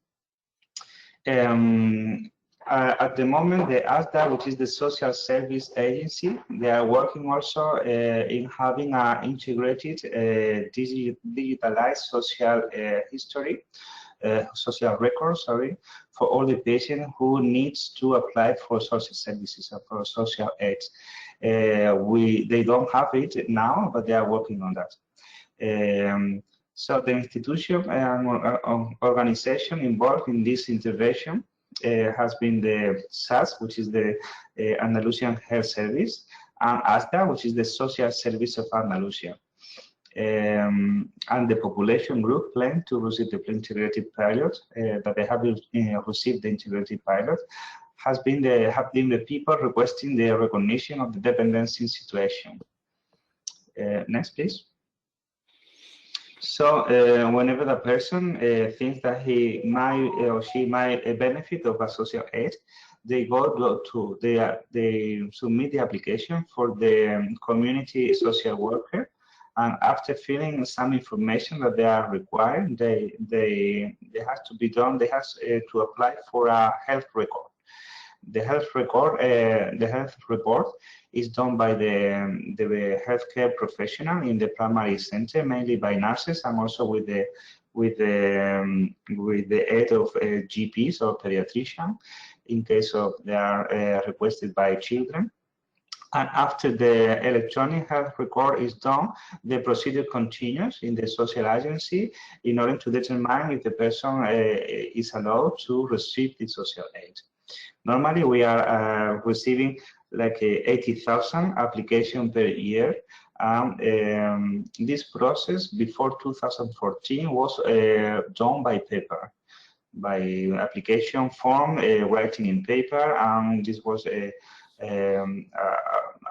At the moment, the ASDA, which is the Social Service Agency, they are working also in having an integrated digitalized social history, social record, sorry, for all the patients who needs to apply for social services or for social aid. They don't have it now, but they are working on that. So the institution and organization involved in this intervention has been the SAS, which is the Andalusian Health Service, and ASDA, which is the Social Service of Andalusia. And the population group plan to receive the integrated pilot, that they have received the integrated pilot, have been the people requesting the recognition of the dependency situation. Next, please. So whenever the person thinks that he might or she might benefit of a social aid, they they submit the application for the community social worker, and after filling some information that they are required, they have to be done. They have to apply for a health record. The health report is done by the healthcare professional in the primary center, mainly by nurses, and also with the aid of GPs or pediatrician, in case of they are requested by children. And after the electronic health record is done, the procedure continues in the social agency in order to determine if the person is allowed to receive the social aid. Normally, we are receiving like 80,000 applications per year. This process before 2014 was done by paper, by application form, writing in paper, and this was a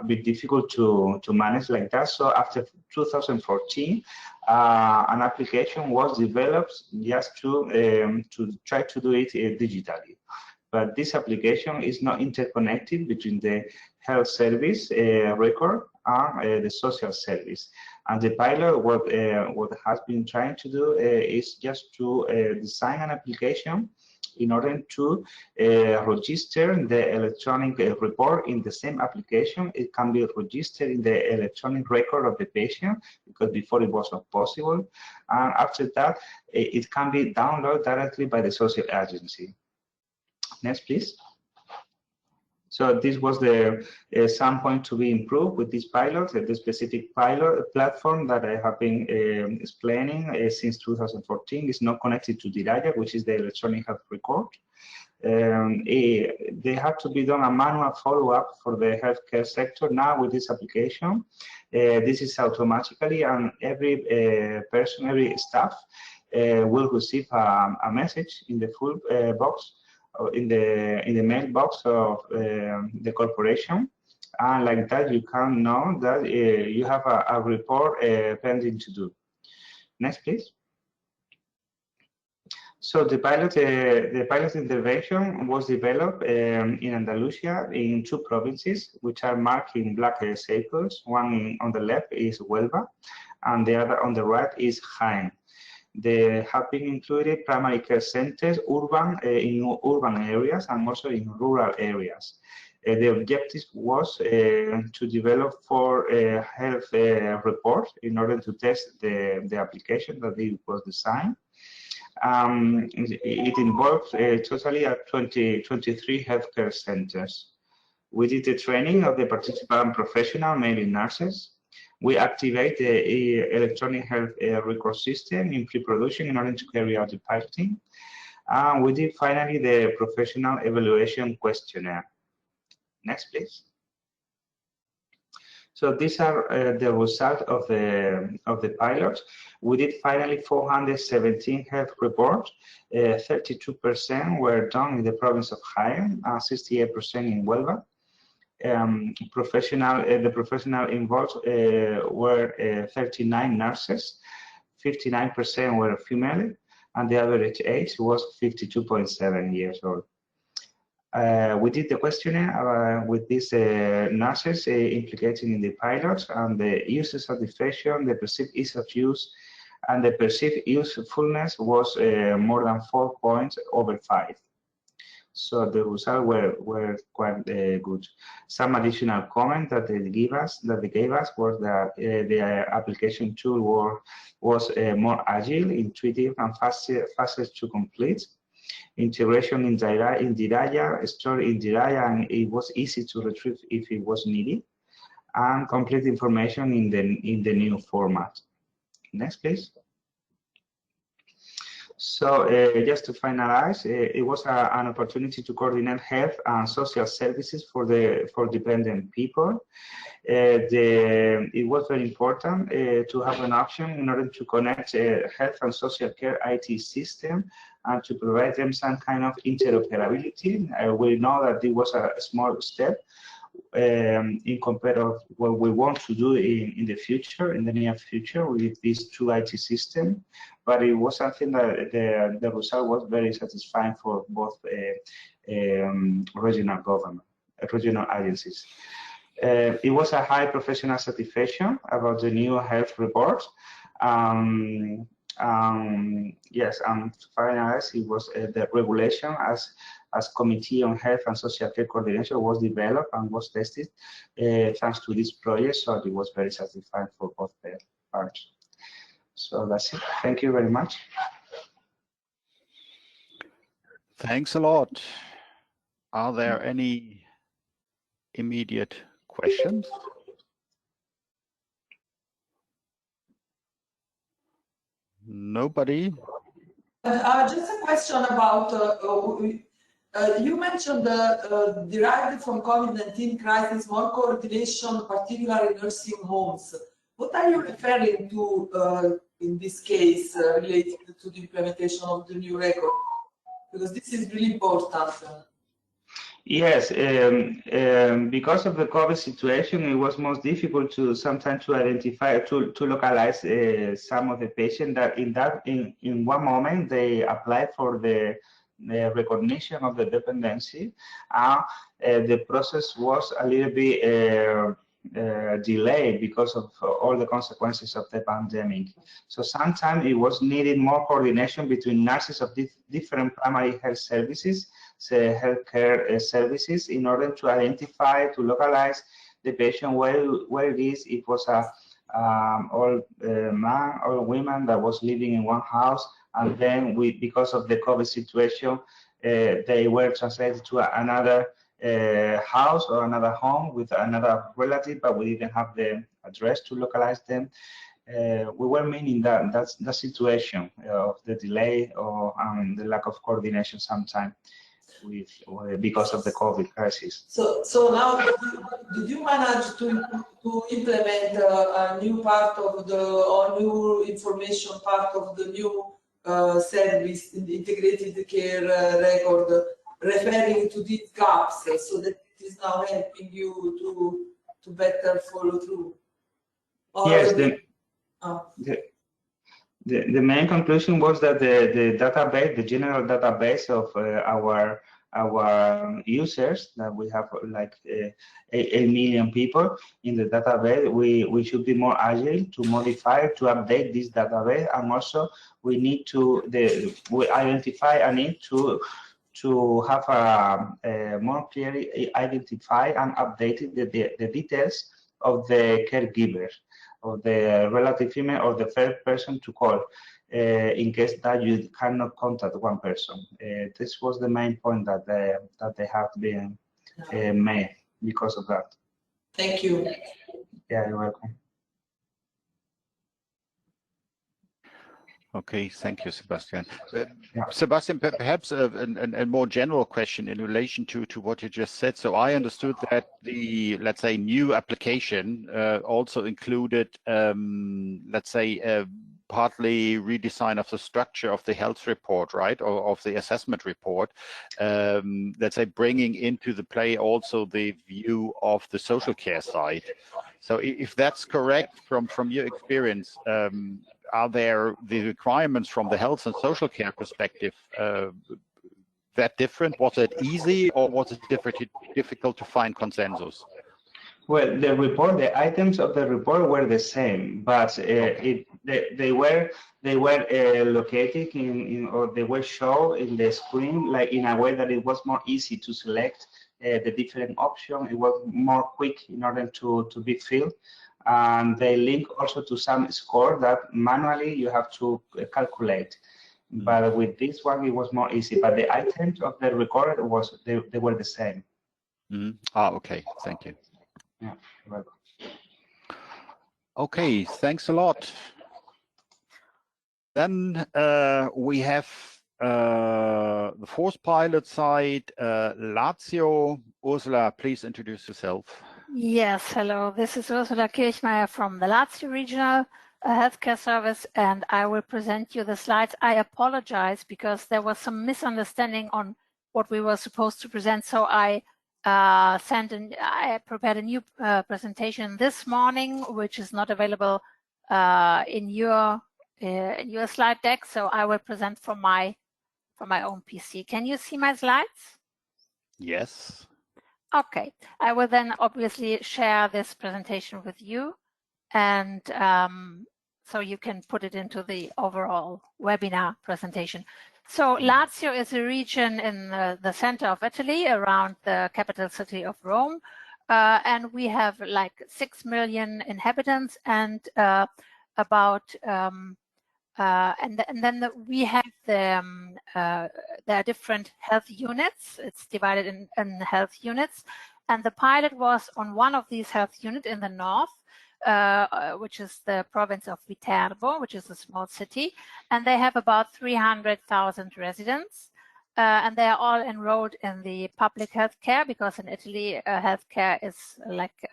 bit difficult to manage like that. So after 2014, an application was developed just to try to do it digitally. But this application is not interconnected between the health service record and the social service. And the pilot, what has been trying to do is just to design an application in order to register the electronic report in the same application. It can be registered in the electronic record of the patient, because before it was not possible. And after that, it can be downloaded directly by the social agency. Next, please. So this was the some point to be improved with this pilot, the specific pilot platform that I have been explaining since 2014 is not connected to DIRAYA, which is the electronic health record. They have to be done a manual follow-up for the healthcare sector. Now with this application, this is automatically, and every person, every staff will receive a message in the full box, in the mailbox of the corporation, and like that you can know that you have a report pending to do. Next, please. So the pilot intervention was developed in Andalusia in 2 provinces, which are marked in black circles. One on the left is Huelva, and the other on the right is Jaén. They have been included primary care centers, in urban areas and also in rural areas. The objective was to develop 4 health reports in order to test the application that it was designed. It involved totally 23 healthcare centers. We did the training of the participant professional, mainly nurses. We activate the electronic health record system in pre-production in order to carry out the piloting. We did finally the professional evaluation questionnaire. Next, please. So these are the results of the pilot. We did finally 417 health reports. 32% were done in the province of Jaén, 68% in Huelva. The professional involved were 39 nurses, 59% were female, and the average age was 52.7 years old. We did the questionnaire with these nurses implicated in the pilot, and the user satisfaction, the perceived ease of use, and the perceived usefulness was more than 4 points over 5. So the results were quite good. Some additional comment that they gave us was that the application tool was more agile, intuitive, and faster to complete. Integration in DIRAYA, stored in DIRAYA, and it was easy to retrieve if it was needed, and complete information in the new format. Next, please. So just to finalize, it was an opportunity to coordinate health and social services for dependent people. It was very important to have an option in order to connect health and social care IT system and to provide them some kind of interoperability. We know that it was a small step in compared of what we want to do in the future, in the near future, with these 2 IT systems. But it was something that the result was very satisfying for both regional agencies. It was a high professional satisfaction about the new health report. Yes, and to finalize, it was the regulation as Committee on Health and Social Care Coordination was developed and was tested thanks to this project, so it was very satisfying for both parts. So that's it. Thank you very much. Thanks a lot. Are there any immediate questions? Nobody? Just a question about, you mentioned derived from COVID-19 crisis, more coordination, particularly in nursing homes. What are you referring to in this case related to the implementation of the new record? Because this is really important. Yes, because of the COVID situation, it was most difficult to sometimes to identify, to localize some of the patients that in one moment they applied for the recognition of the dependency. The process was a little bit delayed because of all the consequences of the pandemic. So sometimes it was needed more coordination between nurses of different primary health services, healthcare services, in order to identify, to localize the patient where it is. It was a old man or woman that was living in one house, and then because of the COVID situation, they were translated to another house or another home with another relative, but we didn't have the address to localize them. We were meaning that's the situation of the delay or the lack of coordination sometimes because of the COVID crisis. So now, did you manage to implement a new part of the, or new information part of the new service, the integrated care record, referring to these gaps, so that it is now helping you to better follow through? Or yes, the main conclusion was that the database, the general database of our users, that we have like 8 million people in the database, we should be more agile to modify, to update this database, and also we need to we identify a need to have a more clearly identify and updated the details of the caregivers, of the relative female or the first person to call in case that you cannot contact one person. This was the main point that they have been made because of that. Thank you. Yeah, you're welcome. Okay, thank you, Sebastian. Yeah. Sebastian, perhaps a more general question in relation to what you just said. So I understood that the, let's say, new application also included, let's say, partly redesign of the structure of the health report, right, or of the assessment report. Let's say bringing into the play also the view of the social care side. So if that's correct from your experience, are there the requirements from the health and social care perspective that different? Was it easy, or was it difficult to find consensus? Well, the report, the items of the report were the same, but they were located in or they were shown in the screen like in a way that it was more easy to select the different options. It was more quick in order to be filled. And they link also to some score that manually you have to calculate. But with this one, it was more easy. But the items of the record they were the same. Mm-hmm. Ah, okay. Thank you. Yeah, you're welcome. Okay, thanks a lot. Then we have the fourth pilot site, Lazio. Ursula, please introduce yourself. Yes, hello. This is Ursula Kirchmeier from the Lazio Regional Healthcare Service, and I will present you the slides. I apologize because there was some misunderstanding on what we were supposed to present, so I prepared a new presentation this morning, which is not available in your slide deck. So I will present from my own PC. Can you see my slides? Yes. Okay, I will then obviously share this presentation with you, and so you can put it into the overall webinar presentation. So Lazio is a region in the center of Italy, around the capital city of Rome, and we have like 6 million inhabitants, and we have there are different health units. It's divided in health units, and the pilot was on one of these health units in the north, which is the province of Viterbo, which is a small city, and they have about 300,000 residents, and they are all enrolled in the public health care, because in Italy healthcare is like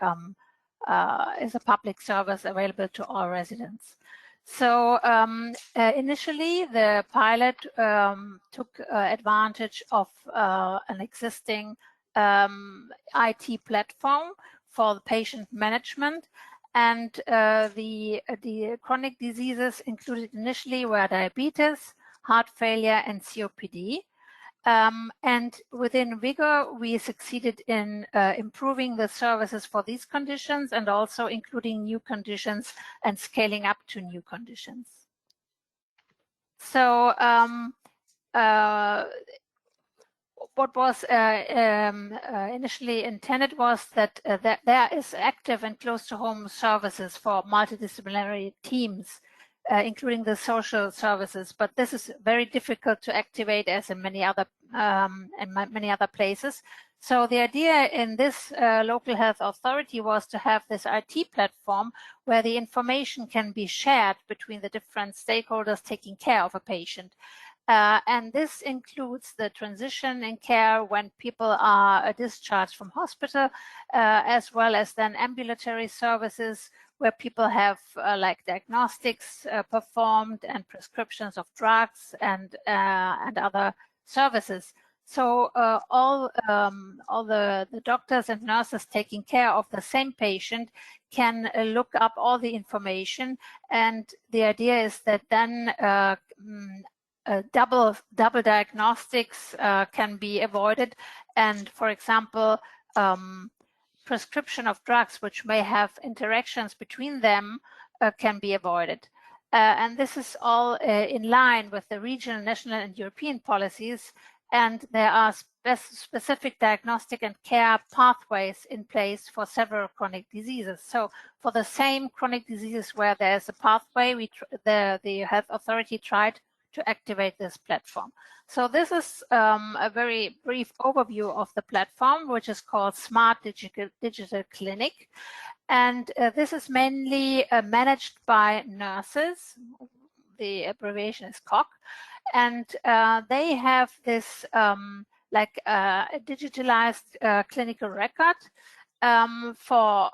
is a public service available to all residents. So initially, the pilot took advantage of an existing IT platform for the patient management, and the chronic diseases included initially were diabetes, heart failure, and COPD. And within VIGOUR, we succeeded in improving the services for these conditions, and also including new conditions and scaling up to new conditions. So what was initially intended was that, that there is active and close to home services for multidisciplinary teams including the social services. But this is very difficult to activate, as in many other places. So the idea in this local health authority was to have this IT platform where the information can be shared between the different stakeholders taking care of a patient. And this includes the transition in care when people are discharged from hospital, as well as then ambulatory services where people have like diagnostics performed and prescriptions of drugs and other services. So all the doctors and nurses taking care of the same patient can look up all the information, and the idea is that then double diagnostics can be avoided, and for example prescription of drugs which may have interactions between them can be avoided. And this is all in line with the regional, national and European policies, and there are specific diagnostic and care pathways in place for several chronic diseases. So for the same chronic diseases where there's a pathway, the health authority tried to activate this platform. So this is a very brief overview of the platform, which is called Smart Digital Clinic. And this is mainly managed by nurses. The abbreviation is COC. And they have this like a digitalized clinical record for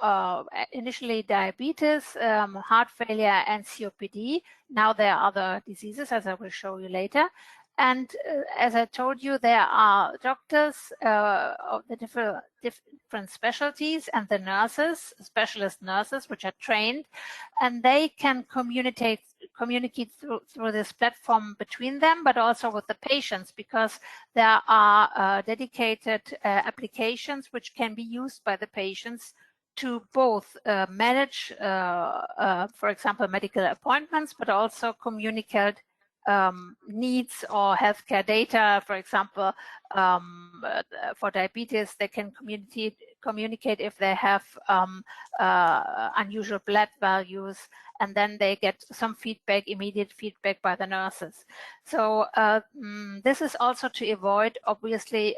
initially diabetes, heart failure, and COPD. Now there are other diseases, as I will show you later. And as I told you, there are doctors of the different specialties and the nurses, specialist nurses, which are trained, and they can communicate through this platform between them, but also with the patients, because there are dedicated applications which can be used by the patients to both manage, for example, medical appointments, but also communicate needs or healthcare data. For example, for diabetes, they can communicate if they have unusual blood values, and then they get some feedback, immediate feedback by the nurses. So this is also to avoid, obviously,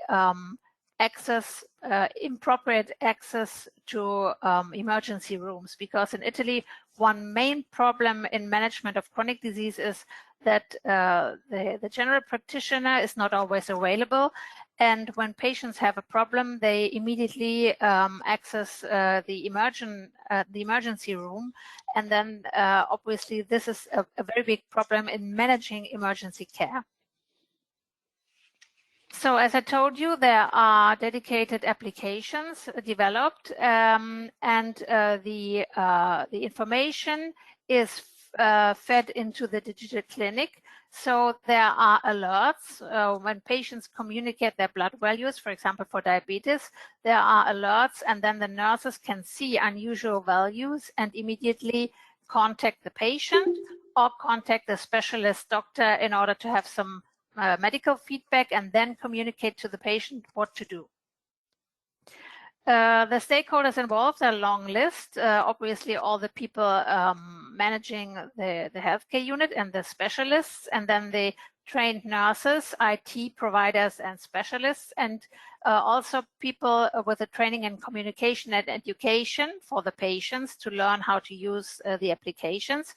inappropriate access to emergency rooms, because in Italy, one main problem in management of chronic disease is that the general practitioner is not always available, and when patients have a problem, they immediately access the emergency room, and then obviously this is a very big problem in managing emergency care. So as I told you, there are dedicated applications developed, and the information is fed into the digital clinic. So there are alerts when patients communicate their blood values, for example, for diabetes, there are alerts, and then the nurses can see unusual values and immediately contact the patient or contact the specialist doctor in order to have some medical feedback and then communicate to the patient what to do. The stakeholders involved are a long list. Obviously, all the people managing the healthcare unit and the specialists, and then the trained nurses, IT providers and specialists, and also people with the training in communication and education for the patients to learn how to use the applications.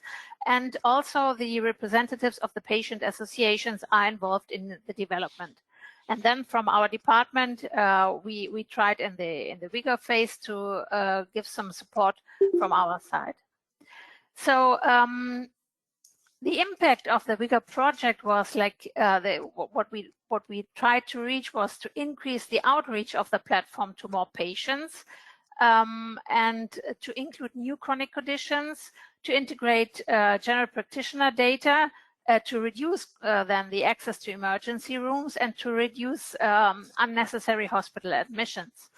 And also the representatives of the patient associations are involved in the development. And then from our department, we tried in the VIGOUR phase to give some support from our side. So the impact of the VIGOUR project was like what we tried to reach was to increase the outreach of the platform to more patients, and to include new chronic conditions, to integrate general practitioner data, to reduce then the access to emergency rooms, and to reduce unnecessary hospital admissions.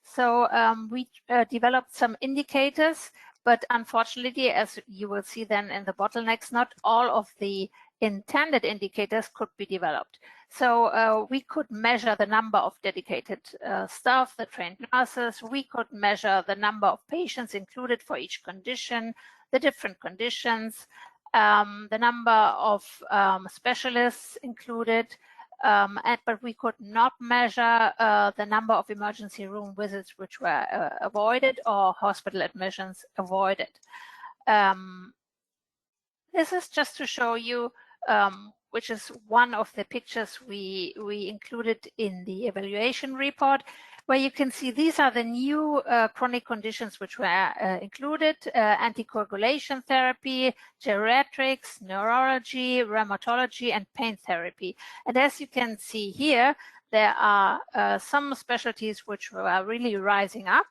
So we developed some indicators, but unfortunately, as you will see then in the bottlenecks, not all of the intended indicators could be developed. So we could measure the number of dedicated staff, the trained nurses. We could measure the number of patients included for each condition, the different conditions, the number of specialists included, but we could not measure the number of emergency room visits which were avoided or hospital admissions avoided. This is just to show you, which is one of the pictures we included in the evaluation report, where you can see these are the new chronic conditions which were included: anticoagulation therapy, geriatrics, neurology, rheumatology, and pain therapy. And as you can see here, there are some specialties which were really rising up,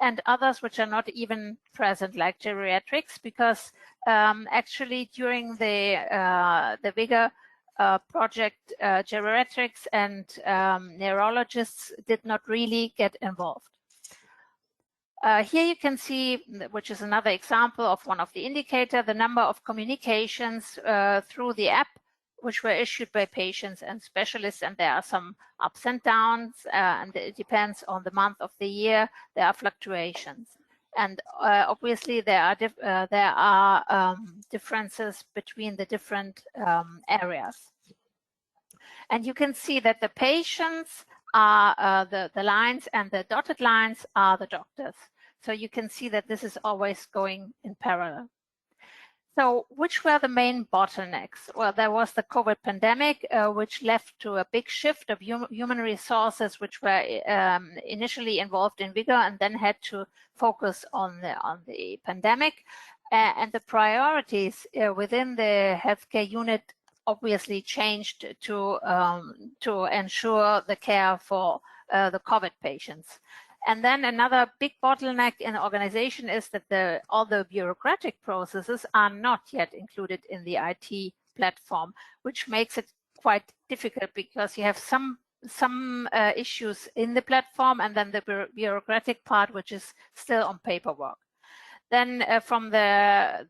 and others which are not even present, like geriatrics, because actually during the VIGOUR project, geriatrics and neurologists did not really get involved. Here you can see, which is another example of one of the indicators, the number of communications through the app which were issued by patients and specialists, and there are some ups and downs, and it depends on the month of the year. There are fluctuations, and obviously there are differences between the different areas. And you can see that the patients are the lines, and the dotted lines are the doctors. So you can see that this is always going in parallel. So which were the main bottlenecks? Well, there was the COVID pandemic, which led to a big shift of human resources, which were initially involved in VIGOUR and then had to focus on the pandemic. And the priorities within the healthcare unit obviously changed to ensure the care for the COVID patients. And then another big bottleneck in the organization is that all the bureaucratic processes are not yet included in the IT platform, which makes it quite difficult because you have some issues in the platform and then the bureaucratic part, which is still on paperwork. Then from the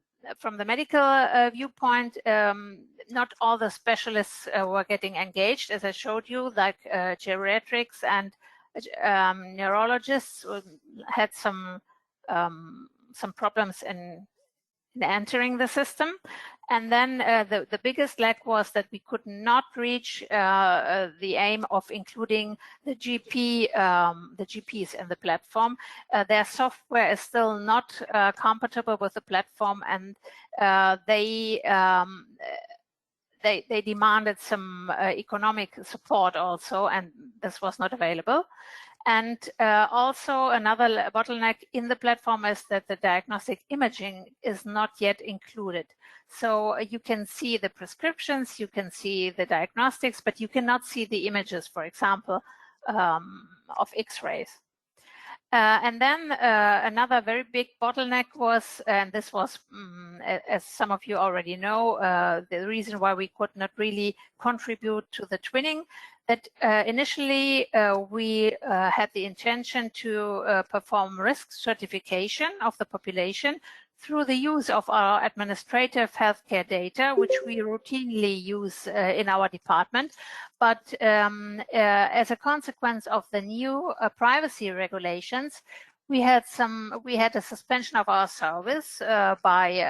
medical viewpoint, not all the specialists were getting engaged, as I showed you, like geriatrics and neurologists had some problems in entering the system. And then the biggest lack was that we could not reach the aim of including the GPs in the platform. Their software is still not compatible with the platform, and they demanded some economic support also, and this was not available. And also another bottleneck in the platform is that the diagnostic imaging is not yet included. So you can see the prescriptions, you can see the diagnostics, but you cannot see the images, for example, of X-rays. And then another very big bottleneck was, and this was, as some of you already know, the reason why we could not really contribute to the twinning, that initially we had the intention to perform risk stratification of the population through the use of our administrative healthcare data, which we routinely use in our department. But as a consequence of the new privacy regulations, we had a suspension of our service by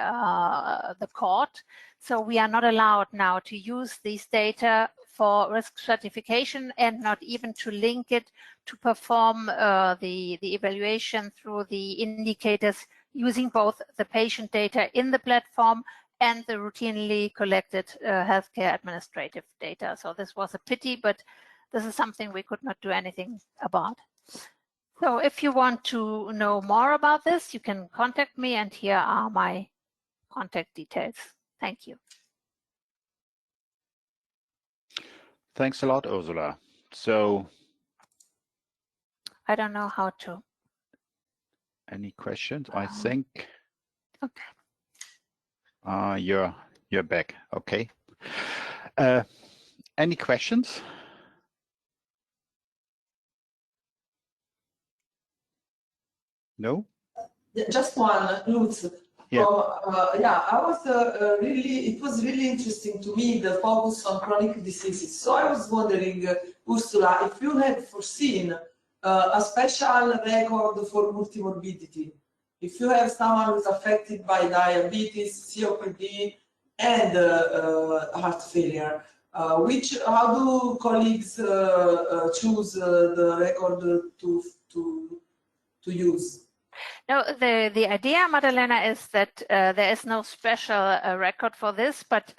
the court. So we are not allowed now to use these data for risk stratification, and not even to link it to perform the evaluation through the indicators using both the patient data in the platform and the routinely collected healthcare administrative data. So this was a pity, but this is something we could not do anything about. So if you want to know more about this, you can contact me, and here are my contact details. Thank you. Thanks a lot, Ursula. So I don't know how to. Any questions? I think. Okay. You're back. Okay. Any questions? No? Just one, Lutz. Yeah. It was really interesting to me, the focus on chronic diseases. So I was wondering, Ursula, if you had foreseen a special record for multimorbidity. If you have someone who's affected by diabetes, COPD, and heart failure. How do colleagues choose the record to use? No, the idea, Maddalena, is that there is no special record for this, but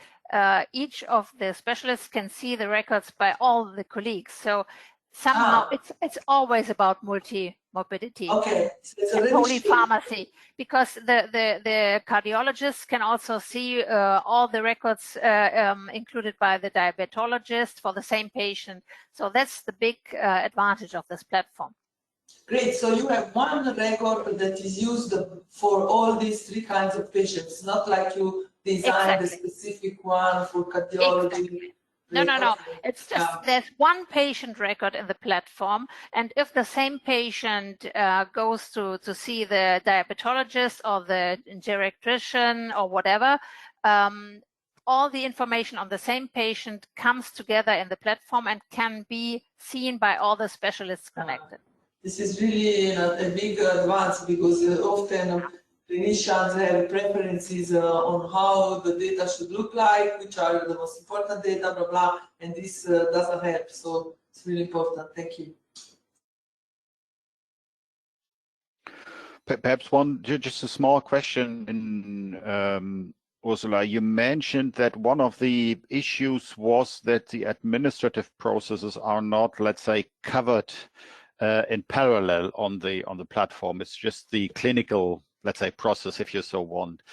each of the specialists can see the records by all the colleagues. So somehow it's always about multi-morbidity. Okay, so it's and polypharmacy, because the cardiologists can also see all the records included by the diabetologist for the same patient. So that's the big advantage of this platform. Great. So you have one record that is used for all these three kinds of patients, not like you designed a specific one for cardiology. Exactly. No. It's just there's one patient record in the platform, and if the same patient goes to see the diabetologist or the geriatrician or whatever, all the information on the same patient comes together in the platform and can be seen by all the specialists connected. This is really a big advance, because often clinicians have preferences on how the data should look like, which are the most important data, blah, blah, and this doesn't help. So it's really important. Thank you. Perhaps just a small question, Ursula. You mentioned that one of the issues was that the administrative processes are not, let's say, covered in parallel on the platform. It's just the clinical, let's say, process, if you so want.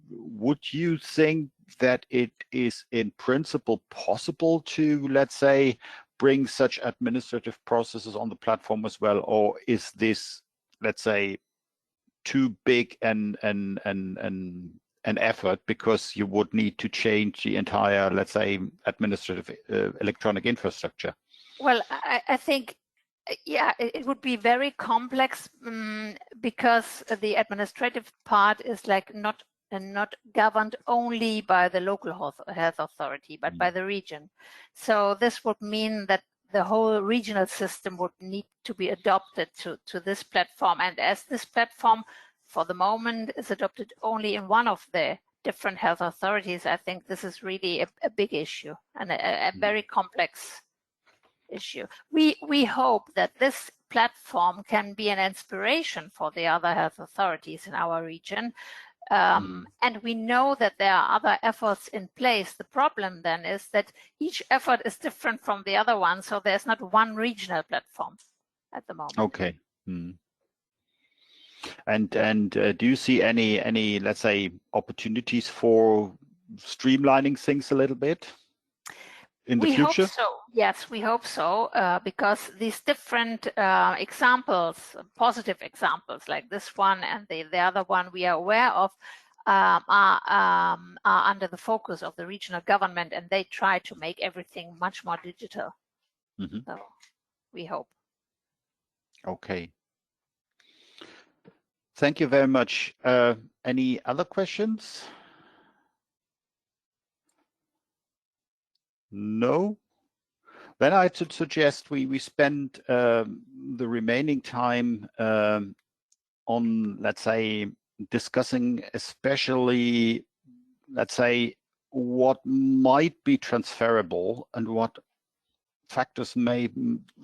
Would you think that it is in principle possible to, let's say, bring such administrative processes on the platform as well, or is this, let's say, too big an effort, because you would need to change the entire, let's say, administrative electronic infrastructure? Well, I think, yeah, it would be very complex because the administrative part is like not governed only by the local health authority, but by the region. So this would mean that the whole regional system would need to be adopted to this platform. And as this platform, for the moment, is adopted only in one of the different health authorities, I think this is really a big issue and a very complex issue. We hope that this platform can be an inspiration for the other health authorities in our region. And we know that there are other efforts in place. The problem then is that each effort is different from the other one, so there's not one regional platform at the moment. Okay. And do you see any, let's say, opportunities for streamlining things a little bit in the future? We hope so. Yes, we hope so, because these different examples, positive examples like this one and the other one we are aware of, are under the focus of the regional government, and they try to make everything much more digital. So we hope. Okay. Thank you very much. Any other questions? No? Then I would suggest we spend the remaining time on, let's say, discussing especially, let's say, what might be transferable and what factors may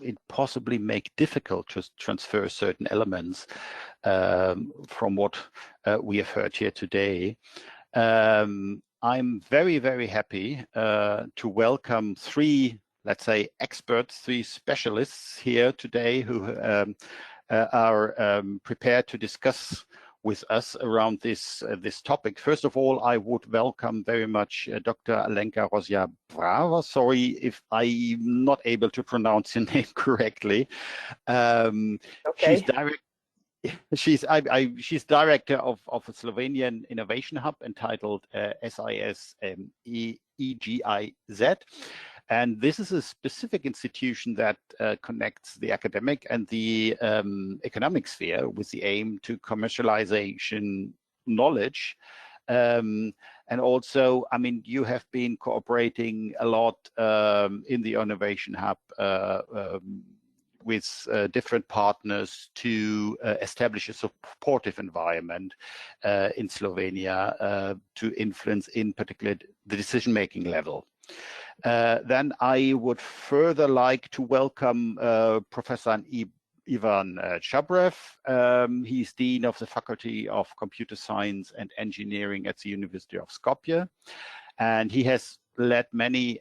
it possibly make difficult to transfer certain elements from what we have heard here today. I'm very, very happy to welcome three, let's say, experts, three specialists here today who are prepared to discuss with us around this topic. First of all, I would welcome very much Dr. Alenka Rozja-Brava. Sorry if I'm not able to pronounce your name correctly. Okay. She's director of a Slovenian innovation hub entitled SIS EGIZ. And this is a specific institution that connects the academic and the economic sphere with the aim to commercialization knowledge. And also, I mean, you have been cooperating a lot in the Innovation Hub with different partners to establish a supportive environment in Slovenia to influence, in particular, the decision-making level. Then I would further like to welcome Professor Ivan Chabrev. He's Dean of the Faculty of Computer Science and Engineering at the University of Skopje. And he has led many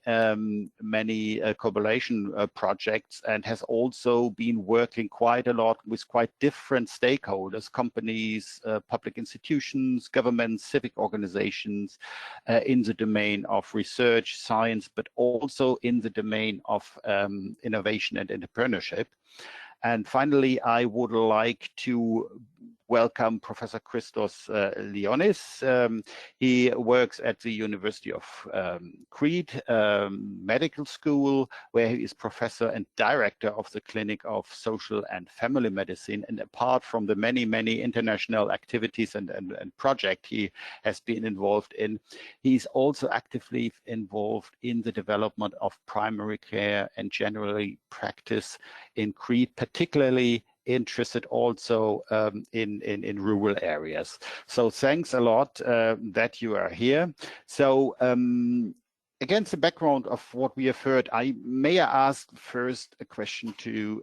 collaboration projects and has also been working quite a lot with quite different stakeholders, companies, public institutions, governments, civic organizations in the domain of research, science, but also in the domain of innovation and entrepreneurship. And finally, I would like to welcome Professor Christos Leonis. He works at the University of Crete Medical School, where he is professor and director of the Clinic of Social and Family Medicine. And apart from the many international activities and projects he has been involved in, he's also actively involved in the development of primary care and generally practice in Crete, particularly interested also in rural areas. So thanks a lot that you are here. So against the background of what we have heard, may I ask first a question to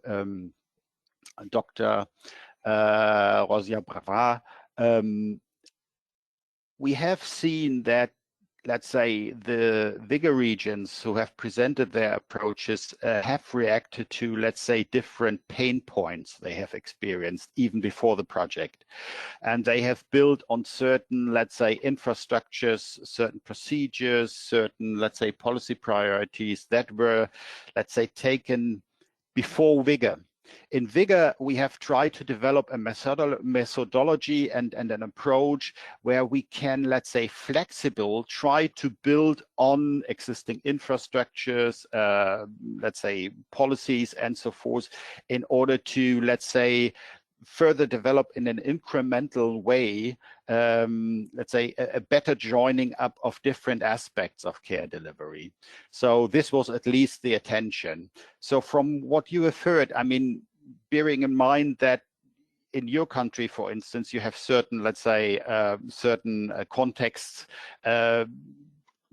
Dr. Rosia Brava. We have seen that, let's say, the VIGOUR regions who have presented their approaches have reacted to, let's say, different pain points they have experienced even before the project. And they have built on certain, let's say, infrastructures, certain procedures, certain, let's say, policy priorities that were, let's say, taken before VIGOUR. In VIGOUR, we have tried to develop a methodology and an approach where we can, let's say, flexible, try to build on existing infrastructures, let's say, policies and so forth, in order to, let's say, further develop in an incremental way, let's say, a better joining up of different aspects of care delivery. So this was at least the attention. So from what you have heard, I mean, bearing in mind that in your country, for instance, you have certain, let's say, certain contexts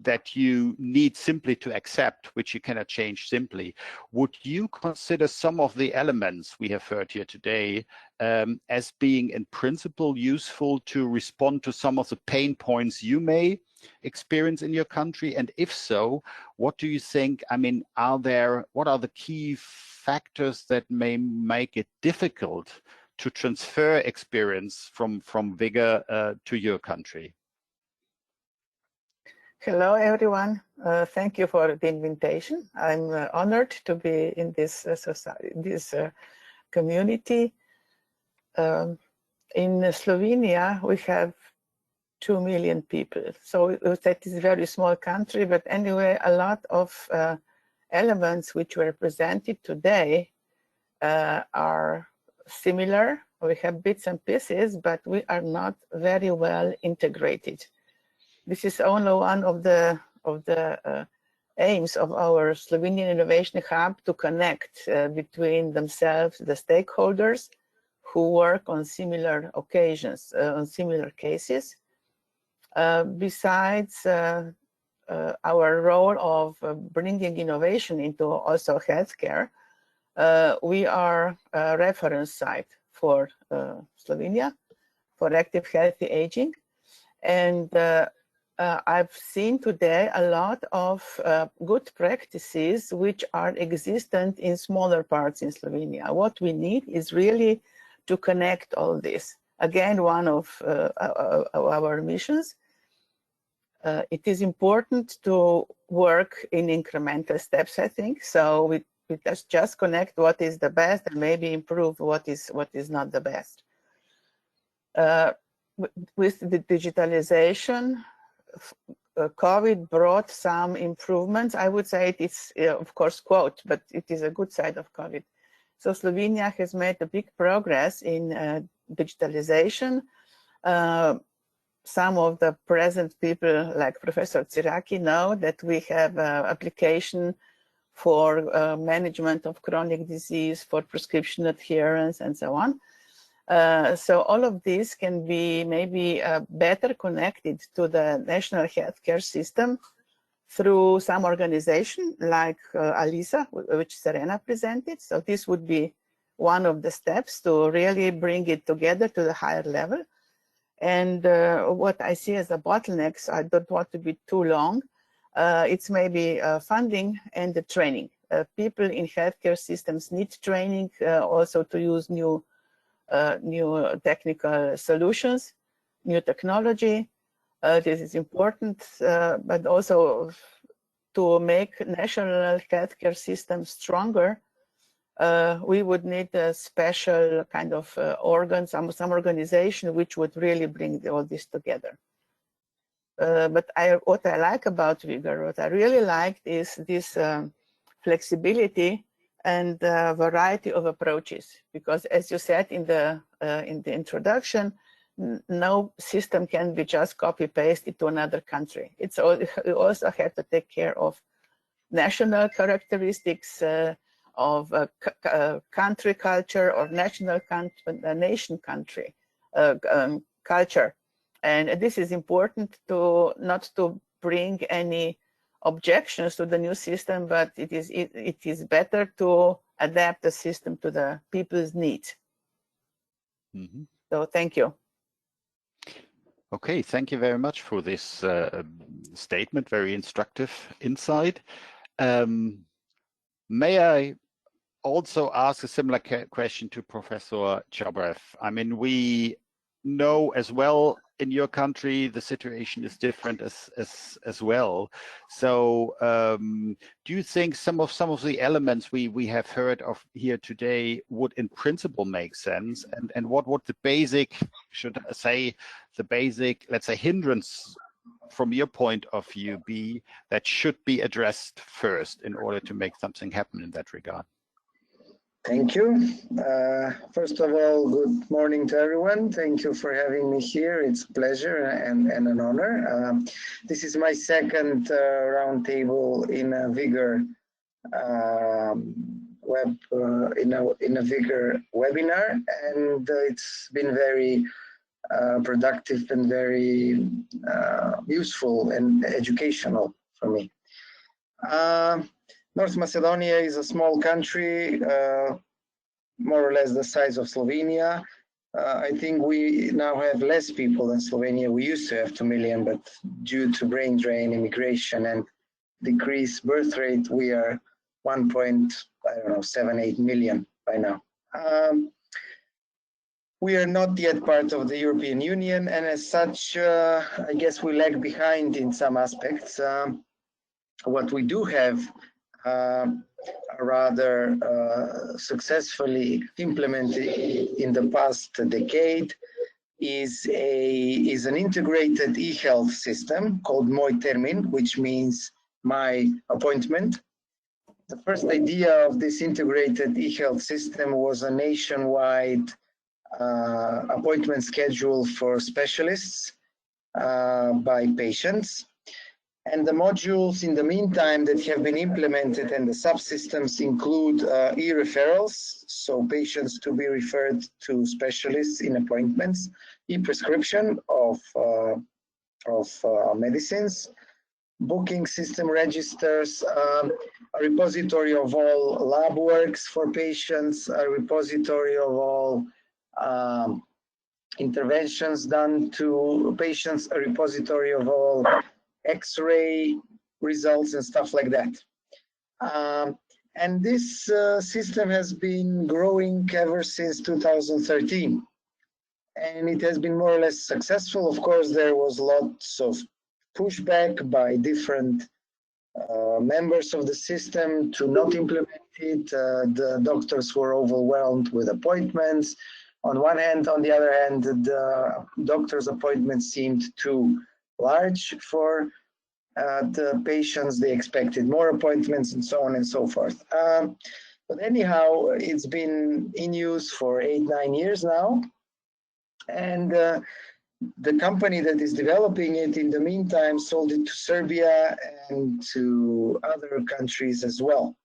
that you need simply to accept, which you cannot change simply. Would you consider some of the elements we have heard here today as being in principle useful to respond to some of the pain points you may experience in your country? And if so, what do you think, I mean, what are the key factors that may make it difficult to transfer experience from VIGOUR to your country? Hello, everyone. Thank you for the invitation. I'm honored to be in this community. In Slovenia, we have 2 million people. So that is a very small country, but anyway, a lot of elements which were presented today are similar. We have bits and pieces, but we are not very well integrated. This is only one of the aims of our Slovenian Innovation Hub, to connect between themselves, the stakeholders who work on similar occasions, on similar cases. Besides our role of bringing innovation into also healthcare, we are a reference site for Slovenia for active healthy aging. And I've seen today a lot of good practices which are existent in smaller parts in Slovenia. What we need is really to connect all this. Again, one of our missions. It is important to work in incremental steps, I think. So we just connect what is the best and maybe improve what is not the best. With the digitalization, COVID brought some improvements. I would say it's, of course, quote, but it is a good side of COVID. So Slovenia has made a big progress in digitalization. Some of the present people, like Professor Tsiraki, know that we have an application for management of chronic disease, for prescription adherence, and so on. So all of this can be maybe better connected to the national healthcare system through some organization like ALISA, which Serena presented. So this would be one of the steps to really bring it together to the higher level. And what I see as a bottlenecks, I don't want to be too long, it's maybe funding and the training. People in healthcare systems need training also to use new technical solutions, new technology. This is important, but also to make national healthcare systems stronger, we would need a special kind of organ, some organization which would really bring all this together. But what I like about VIGOUR, what I really liked is this flexibility and variety of approaches, because as you said in the introduction, no system can be just copy-pasted to another country. You also have to take care of national characteristics, of country culture, or national nation country culture. And this is important to not to bring any objections to the new system, but it is better to adapt the system to the people's needs. Mm-hmm. So thank you. Okay, thank you very much for this statement, very instructive insight. May I also ask a similar question to Professor Chabrev? I mean, we know as well in your country the situation is different as well. So do you think some of the elements we have heard of here today would in principle make sense? And what would the basic, should I say, the basic, let's say, hindrance from your point of view be that should be addressed first in order to make something happen in that regard? Thank you. First of all, good morning to everyone. Thank you for having me here. It's a pleasure and an honor. This is my second roundtable in a VIGOUR in a VIGOUR webinar, and it's been very productive and very useful and educational for me. North Macedonia is a small country, more or less the size of Slovenia. I think we now have less people than Slovenia. We used to have 2 million, but due to brain drain, immigration, and decreased birth rate, we are 1.78 million by now. We are not yet part of the European Union, and as such, I guess we lag behind in some aspects. What we do have rather successfully implemented in the past decade is an integrated e-health system called Moj Termin, which means my appointment. The first idea of this integrated e-health system was a nationwide appointment schedule for specialists by patients. And the modules in the meantime that have been implemented and the subsystems include e-referrals, so patients to be referred to specialists in appointments, e-prescription of medicines, booking system registers, a repository of all lab works for patients, a repository of all interventions done to patients, a repository of all X-ray results and stuff like that. And this system has been growing ever since 2013. And it has been more or less successful. Of course, there was lots of pushback by different members of the system to not implement it. The doctors were overwhelmed with appointments. On one hand, on the other hand, the doctor's appointments seemed too large for the patients. They expected more appointments and so on and so forth. But anyhow, it's been in use for 8-9 years now. And the company that is developing it in the meantime sold it to Serbia and to other countries as well.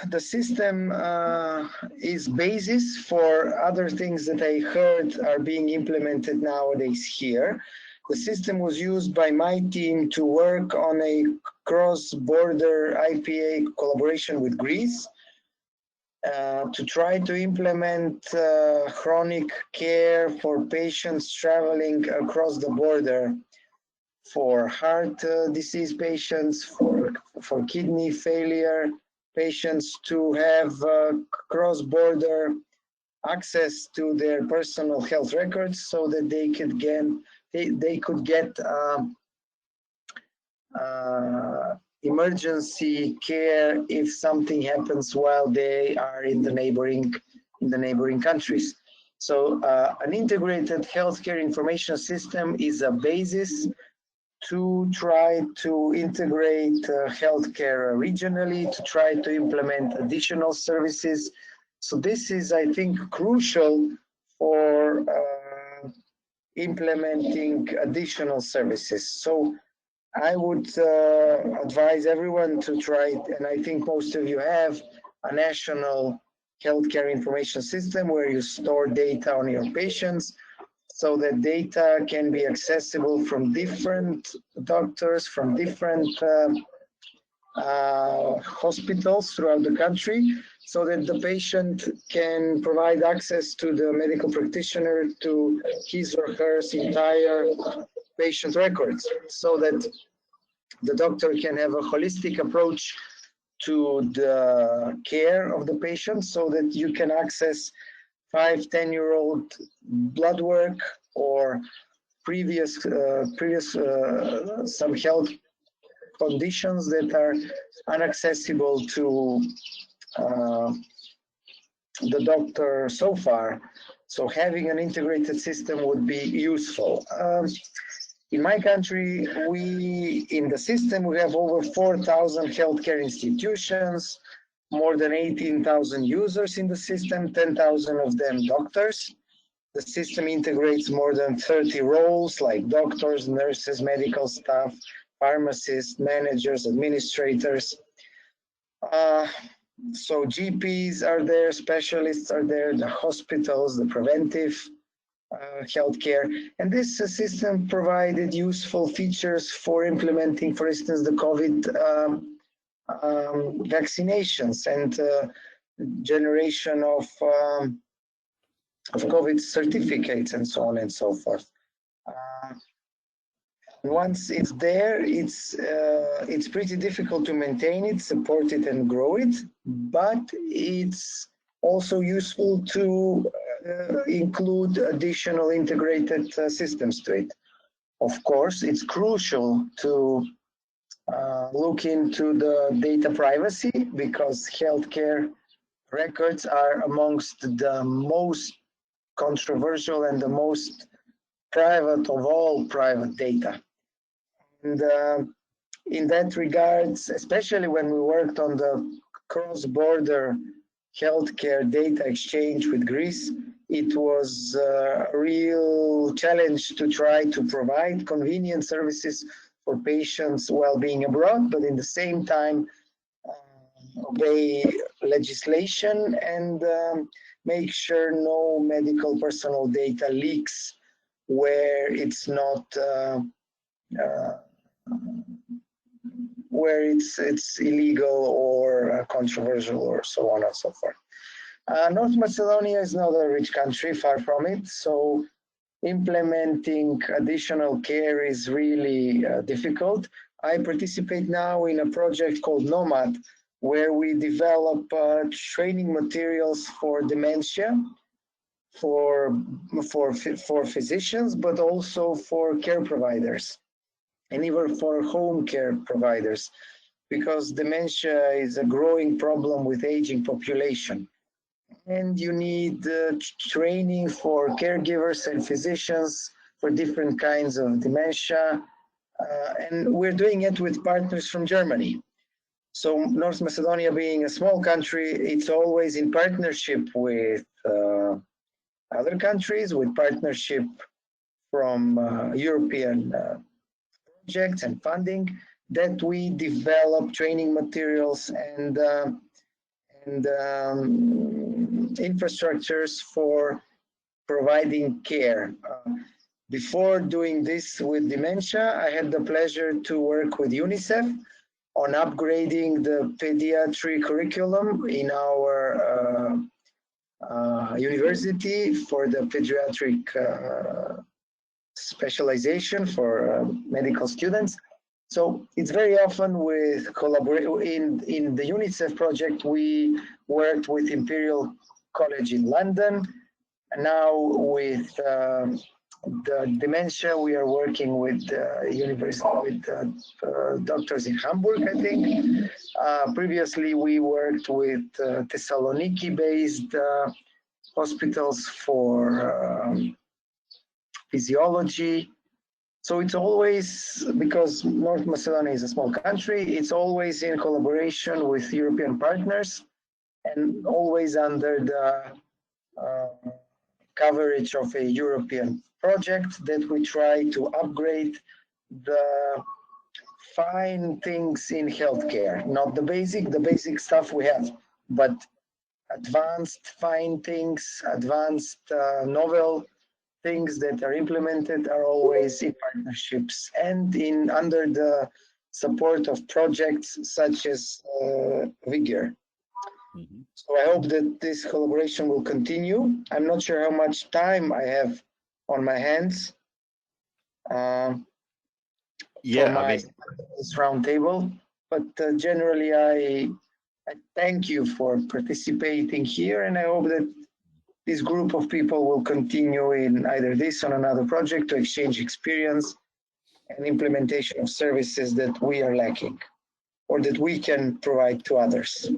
The system is basis for other things that I heard are being implemented nowadays here. The system was used by my team to work on a cross-border IPA collaboration with Greece to try to implement chronic care for patients traveling across the border, for heart disease patients, for kidney failure patients, to have cross-border access to their personal health records so that they could get emergency care if something happens while they are in the neighboring countries. So an integrated healthcare information system is a basis to try to integrate healthcare regionally, to try to implement additional services. So this is, I think, crucial for implementing additional services. So I would advise everyone to try, and I think most of you have, a national healthcare information system where you store data on your patients, so that data can be accessible from different doctors, from different hospitals throughout the country, so that the patient can provide access to the medical practitioner to his or her entire patient records, so that the doctor can have a holistic approach to the care of the patient, so that you can access 5-10-year-old blood work or previous some health conditions that are inaccessible to the doctor so far. So having an integrated system would be useful. In my country, in the system, we have over 4,000 healthcare institutions, more than 18,000 users in the system, 10,000 of them doctors. The system integrates more than 30 roles like doctors, nurses, medical staff, pharmacists, managers, administrators. So GPs are there, specialists are there, the hospitals, the preventive healthcare. And this system provided useful features for implementing, for instance, the COVID vaccinations and generation of COVID certificates and so on and so forth. Once it's there, it's pretty difficult to maintain it, support it, and grow it, but it's also useful to include additional integrated systems to it. Of course, it's crucial to look into the data privacy, because healthcare records are amongst the most controversial and the most private of all private data. And in that regards, especially when we worked on the cross-border healthcare data exchange with Greece, it was a real challenge to try to provide convenient services for patients while being abroad, but in the same time obey legislation and make sure no medical personal data leaks where it's not where it's illegal or controversial or so on and so forth. North Macedonia is not a rich country, far from it, so implementing additional care is really difficult. I participate now in a project called NOMAD, where we develop training materials for dementia, for physicians, but also for care providers, and even for home care providers, because dementia is a growing problem with aging population. And you need training for caregivers and physicians for different kinds of dementia. And we're doing it with partners from Germany. So North Macedonia being a small country, it's always in partnership with other countries, with partnership from European projects and funding. that we develop training materials and infrastructures for providing care. Before doing this with dementia, I had the pleasure to work with UNICEF on upgrading the pediatric curriculum in our university for the pediatric specialization for medical students. So it's very often with collaboration. In the UNICEF project, we worked with Imperial College in London. And now with the dementia, we are working with university, with doctors in Hamburg, I think. Previously, we worked with Thessaloniki-based hospitals for physiology. So it's always, because North Macedonia is a small country, it's always in collaboration with European partners and always under the coverage of a European project that we try to upgrade the fine things in healthcare, not the basic stuff we have, but advanced fine things, advanced novel things that are implemented are always in partnerships and in under the support of projects such as VIGOUR. So I hope that this collaboration will continue. I'm not sure how much time I have on my hands for this roundtable, but generally I thank you for participating here, and I hope that this group of people will continue in either this or another project to exchange experience and implementation of services that we are lacking or that we can provide to others.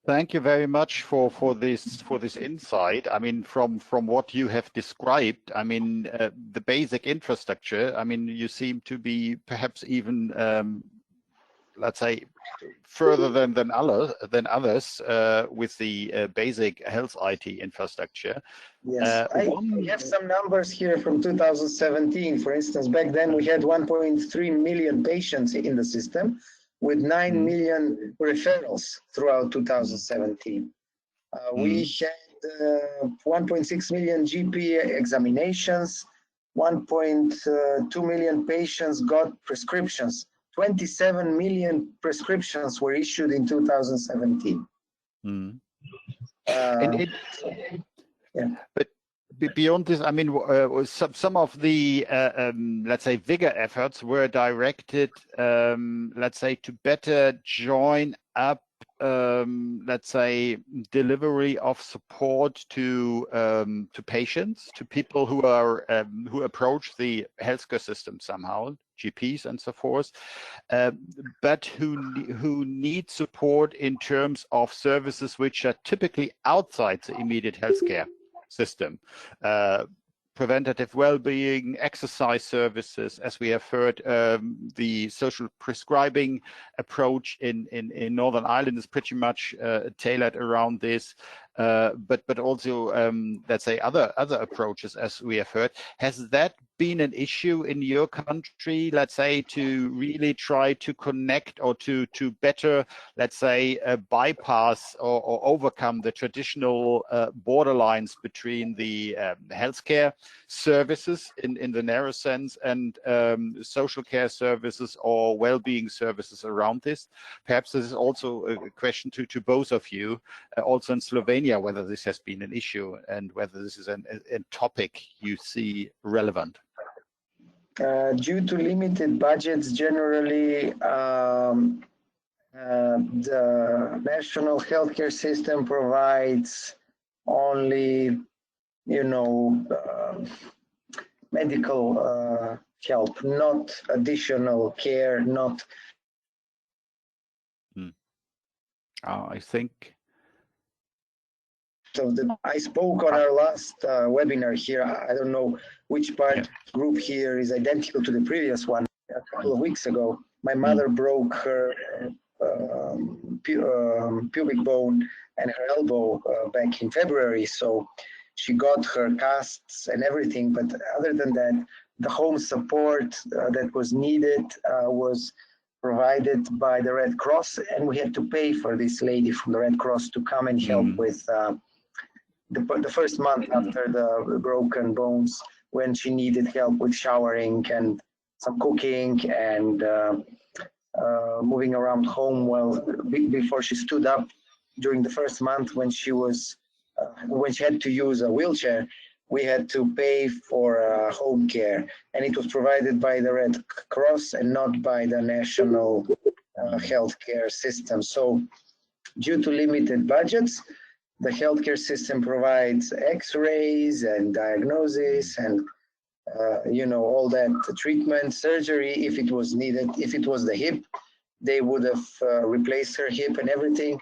Thank you very much for this insight. I mean, from what you have described, I mean, the basic infrastructure, I mean, you seem to be perhaps even, let's say, further than others with the basic health IT infrastructure. Yes, I have some numbers here from 2017. For instance, back then we had 1.3 million patients in the system, with 9 million referrals throughout 2017. We had 1.6 million GP examinations, 1.2 million patients got prescriptions, 27 million prescriptions were issued in 2017. But beyond this, I mean, some of the, let's say, VIGOUR efforts were directed, let's say, to better join up, let's say, delivery of support to patients, to people who are who approach the healthcare system somehow, GPs and so forth, but who need support in terms of services which are typically outside the immediate healthcare system. Preventative well-being, exercise services, as we have heard, the social prescribing approach in Northern Ireland is pretty much tailored around this, but also let's say other approaches, as we have heard. Has that been an issue in your country, let's say, to really try to connect or to better, let's say, bypass or overcome the traditional borderlines between the healthcare services in the narrow sense and social care services or well-being services around this? Perhaps this is also a question to both of you, also in Slovenia, whether this has been an issue and whether this is a topic you see relevant. Due to limited budgets, generally, the national healthcare system provides only, you know, medical help, not additional care, not. I think. So I spoke on our last webinar here. I don't know which part group here is identical to the previous one. A couple of weeks ago, my mother broke her pubic bone and her elbow back in February. So she got her casts and everything. But other than that, the home support that was needed was provided by the Red Cross, and we had to pay for this lady from the Red Cross to come and help with the first month after the broken bones, when she needed help with showering and some cooking and moving around home. Well, before she stood up during the first month, when she was when she had to use a wheelchair, we had to pay for home care, and it was provided by the Red Cross and not by the national healthcare system. So due to limited budgets, the healthcare system provides x-rays and diagnosis and you know, all that treatment, surgery if it was needed. If it was the hip, they would have replaced her hip and everything.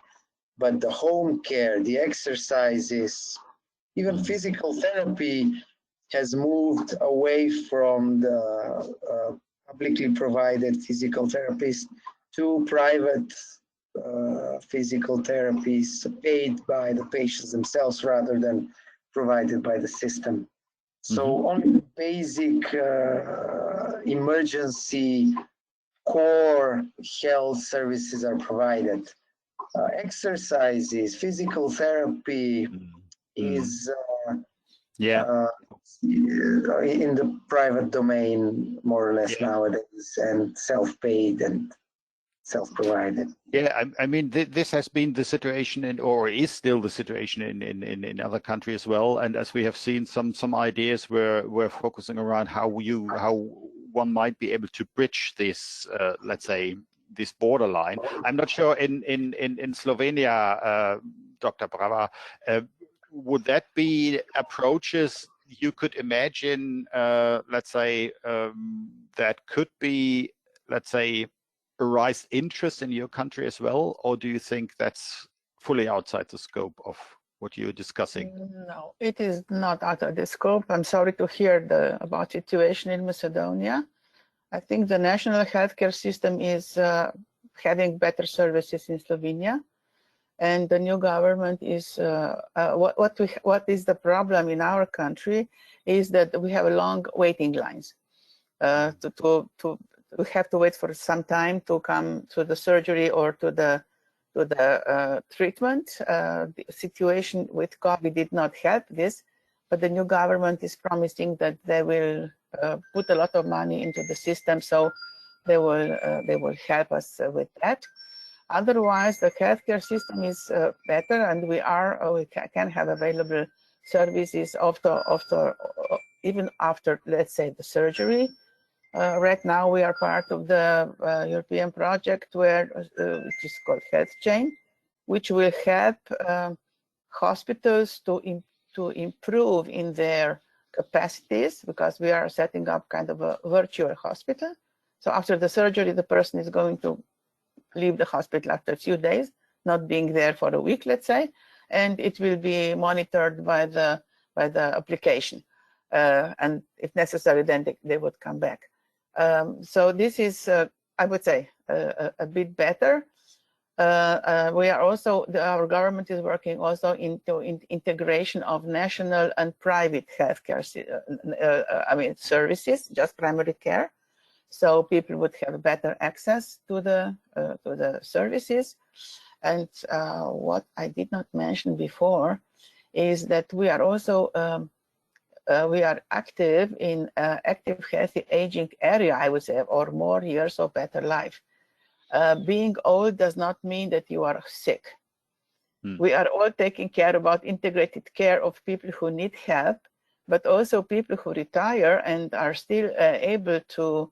But the home care, the exercises, even physical therapy has moved away from the publicly provided physical therapists to private physical therapies paid by the patients themselves rather than provided by the system. So only basic emergency core health services are provided. Exercises, physical therapy is in the private domain more or less nowadays, and self-paid and self-provided. Yeah, I mean, this has been the situation or is still the situation in other countries as well. And as we have seen, some ideas were focusing around how one might be able to bridge this, let's say, this borderline. I'm not sure in Slovenia, Dr. Brava, would that be approaches you could imagine, let's say, that could be, let's say, arise interest in your country as well? Or do you think that's fully outside the scope of what you're discussing? No, it is not out of the scope. I'm sorry to hear about situation in Macedonia. I think the national healthcare system is having better services in Slovenia, and the new government is what is the problem in our country is that we have long waiting lines. We have to wait for some time to come to the surgery or to the treatment. The situation with COVID did not help this, but the new government is promising that they will put a lot of money into the system, so they will help us with that. Otherwise, the healthcare system is better, and we can have available services even after, let's say, the surgery. Right now, we are part of the European project which is called Health Chain, which will help hospitals to improve in their capacities, because we are setting up kind of a virtual hospital. So after the surgery, the person is going to leave the hospital after a few days, not being there for a week, let's say, and it will be monitored by the application. And if necessary, then they would come back. So this is, I would say, a bit better. We are also, our government is working also into integration of national and private healthcare, services, just primary care. So people would have better access to the services. And what I did not mention before is that we are also we are active in active healthy aging area, I would say, or more years of better life. Being old does not mean that you are sick. We are all taking care about integrated care of people who need help, but also people who retire and are still able to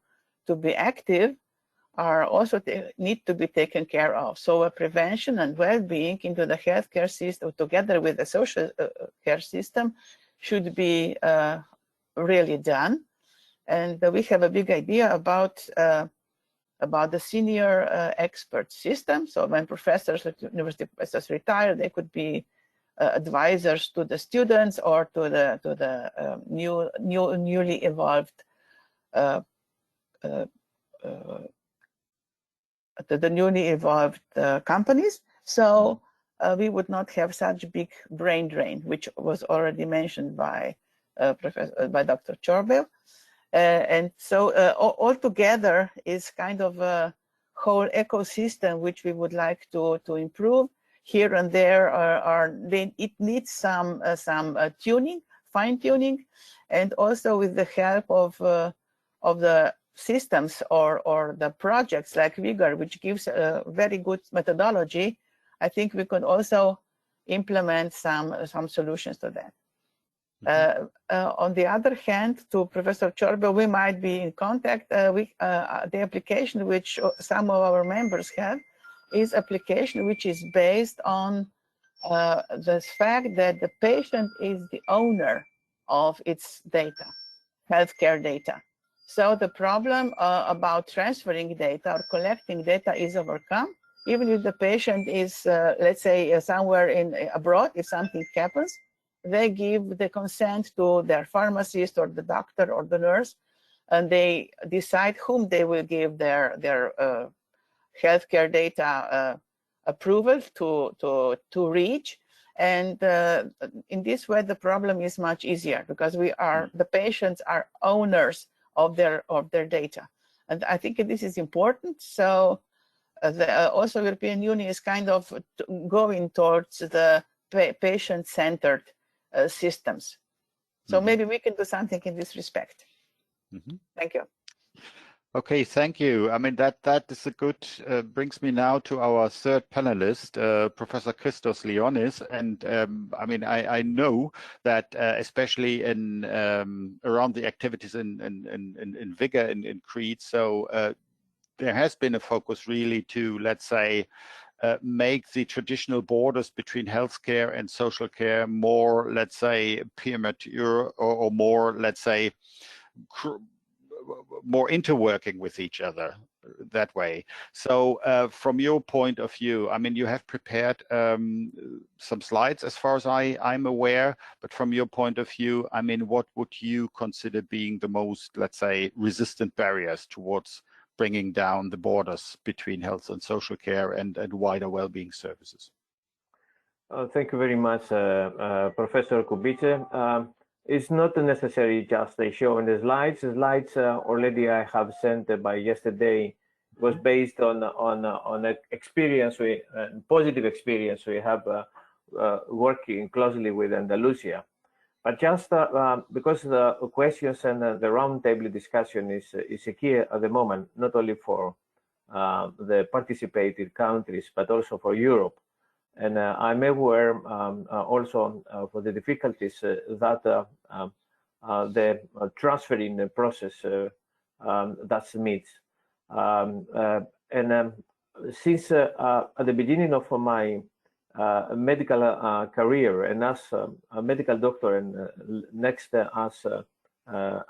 be active are also need to be taken care of. So prevention and well-being into the healthcare system together with the social care system should be really done. And we have a big idea about the senior expert system. So when professors at university professors retire, they could be advisors to the students or to the newly evolved companies. So we would not have such big brain drain, which was already mentioned by Dr. Chorbel. And so all together is kind of a whole ecosystem which we would like to improve. Here and there it needs some tuning, fine tuning, and also with the help of the systems or the projects like VIGOUR, which gives a very good methodology. I think we could also implement some solutions to that. On the other hand, to Professor Ciorbo, we might be in contact with the application which some of our members have is application which is based on the fact that the patient is the owner of its data, healthcare data. So the problem about transferring data or collecting data is overcome, even if the patient is, let's say, somewhere abroad, if something happens, they give the consent to their pharmacist or the doctor or the nurse, and they decide whom they will give their healthcare data approval to reach. And in this way, the problem is much easier because the patients are owners of their data. And I think this is important. So also European Union is kind of going towards the patient-centered systems. So maybe we can do something in this respect. Thank you. Okay, thank you. I mean, that is a good, brings me now to our third panelist, Professor Christos Leonis. And I mean, I know that especially in around the activities in VIGOUR in Crete, so there has been a focus really to, let's say, make the traditional borders between healthcare and social care more, let's say, premature or more, let's say, more interworking with each other that way. So from your point of view, I mean, you have prepared some slides as far as I'm aware, but from your point of view, I mean, what would you consider being the most, let's say, resistant barriers towards bringing down the borders between health and social care and wider well-being services? Thank you very much, Professor Kubice. It's not necessary just showing the slides. The slides already I have sent by yesterday was based on an experience, positive experience we have working closely with Andalusia. But just because the questions and the roundtable discussion is a key at the moment, not only for the participating countries, but also for Europe. And I'm aware also for the difficulties that the transferring process that meets. Since at the beginning of my medical career and as a medical doctor and next as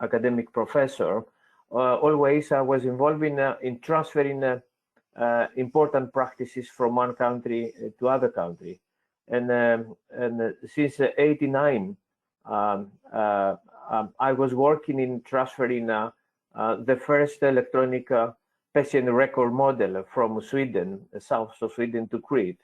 academic professor, always I was involved in transferring important practices from one country to other country. And since '89, I was working in transferring the first electronic patient record model from Sweden, south of Sweden, to Crete.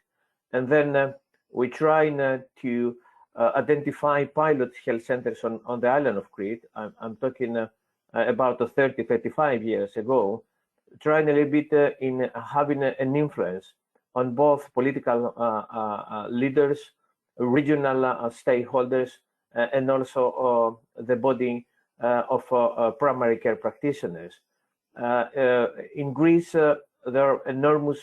And then we trying to identify pilot health centers on the island of Crete. I'm talking about 30, 35 years ago, trying a little bit in having an influence on both political leaders, regional stakeholders, and also the body of primary care practitioners. In Greece, there are enormous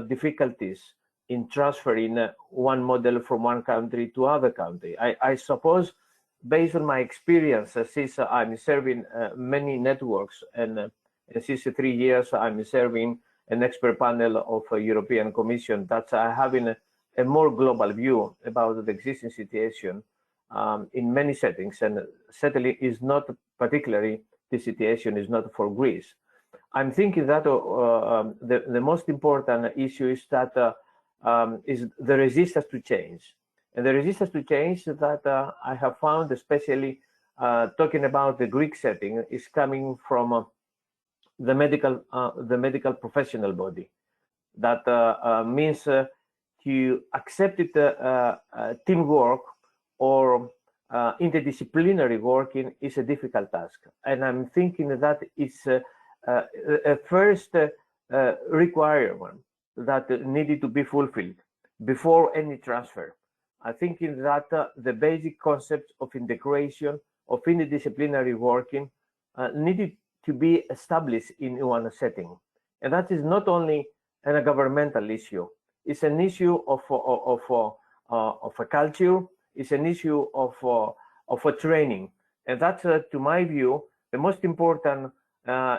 difficulties in transferring one model from one country to other country. I suppose, based on my experience, since I'm serving many networks and since 3 years I'm serving an expert panel of a European Commission, that's having a more global view about the existing situation in many settings, and certainly is not particularly, the situation is not for Greece. I'm thinking that the most important issue is that is the resistance to change. And the resistance to change that I have found, especially talking about the Greek setting, is coming from the medical professional body. That means to accept it teamwork or interdisciplinary working is a difficult task. And I'm thinking that it's a first requirement that needed to be fulfilled before any transfer. I think that the basic concepts of integration, of interdisciplinary working needed to be established in one setting. And that is not only a governmental issue, it's an issue of a culture, it's an issue of a training. And that's, to my view, the most important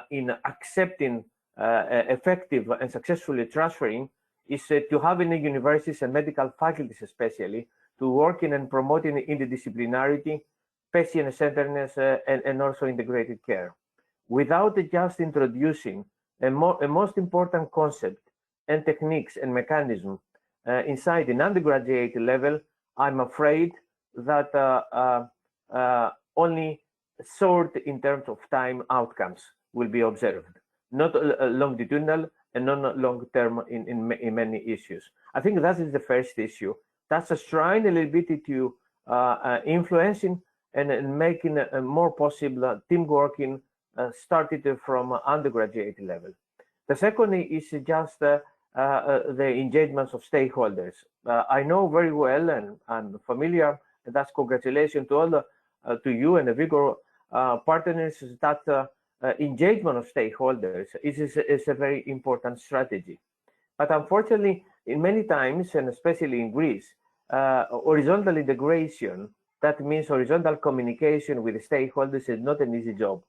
in accepting effective and successfully transferring is to have in the universities and medical faculties especially to working and promoting interdisciplinarity, patient-centeredness, and also integrated care. Without just introducing a most important concept and techniques and mechanism inside an undergraduate level, I'm afraid that only short in terms of time outcomes will be observed, not longitudinal and not long-term in many issues. I think that is the first issue. That's trying a little bit to influencing and making more possible team working started from undergraduate level. The second is just the engagements of stakeholders. I know very well and I'm familiar, and that's congratulations to all to you and the VIGOUR partners, that engagement of stakeholders is a very important strategy. But unfortunately, in many times, and especially in Greece, horizontal integration, that means horizontal communication with the stakeholders, is not an easy job.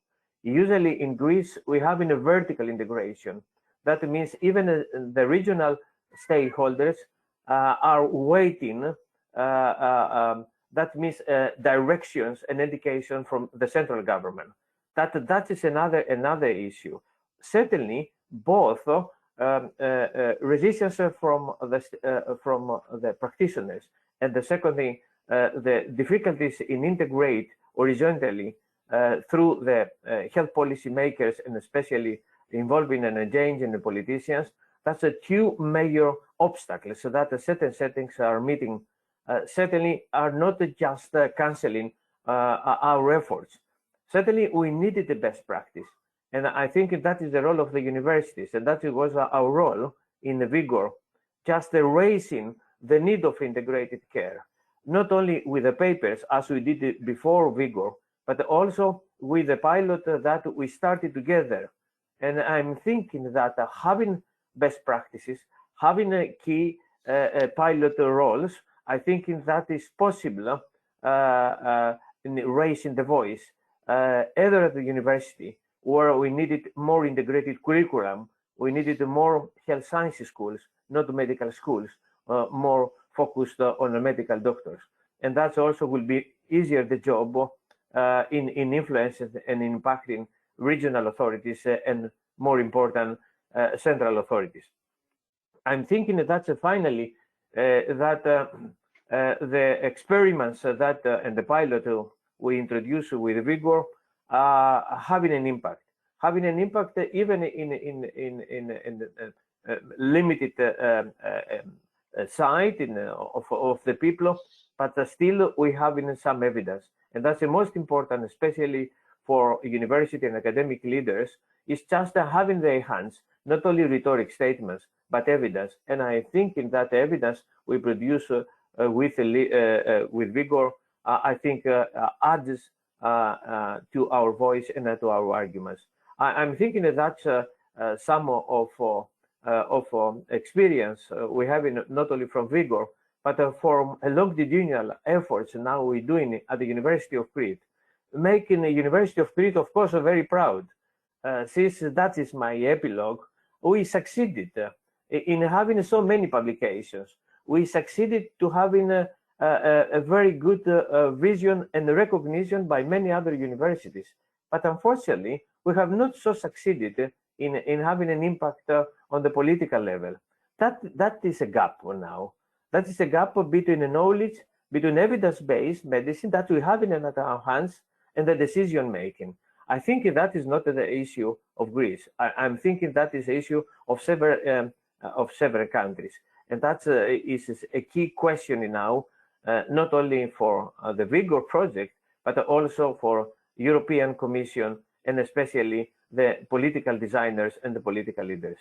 Usually in Greece, we have a vertical integration. That means even the regional stakeholders are waiting. That means directions and indication from the central government. That is another issue. Certainly, both resistance from the practitioners, and the second thing, the difficulties in integrate horizontally through the health policy makers, and especially involving and engaging the politicians. That's the two major obstacles, so that the certain settings are meeting. Certainly are not just canceling our efforts. Certainly we needed the best practice. And I think that is the role of the universities, and that was our role in the VIGOUR, just raising the need of integrated care, not only with the papers as we did it before VIGOUR, but also with the pilot that we started together. And I'm thinking that having best practices, having a key pilot roles, I think that is possible in raising the voice, either at the university, where we needed more integrated curriculum, we needed more health sciences schools, not medical schools, more focused on the medical doctors. And that also will be easier the job in influencing and impacting regional authorities and more important central authorities. I'm thinking that finally that the experiments that and the pilot we introduced with VIGOUR having an impact even in limited site of the people, but still we have some evidence, and that's the most important, especially for university and academic leaders, is just having their hands not only rhetoric statements but evidence. And I think in that evidence we produce with VIGOUR, I think adds to our voice and to our arguments. I'm thinking that that's some of experience we have not only from VIGOUR, but from a longitudinal efforts now we're doing at the University of Crete, making the University of Crete, of course, very proud. Since that is my epilogue, we succeeded in having so many publications. We succeeded to having a very good vision and recognition by many other universities. But unfortunately, we have not so succeeded in having an impact on the political level. That is a gap now. That is a gap between the knowledge, between evidence-based medicine that we have in our hands and the decision making. I think that is not the issue of Greece. I'm thinking that is the issue of several countries, and that is a key question now not only for the VIGOUR project, but also for European Commission and especially the political designers and the political leaders.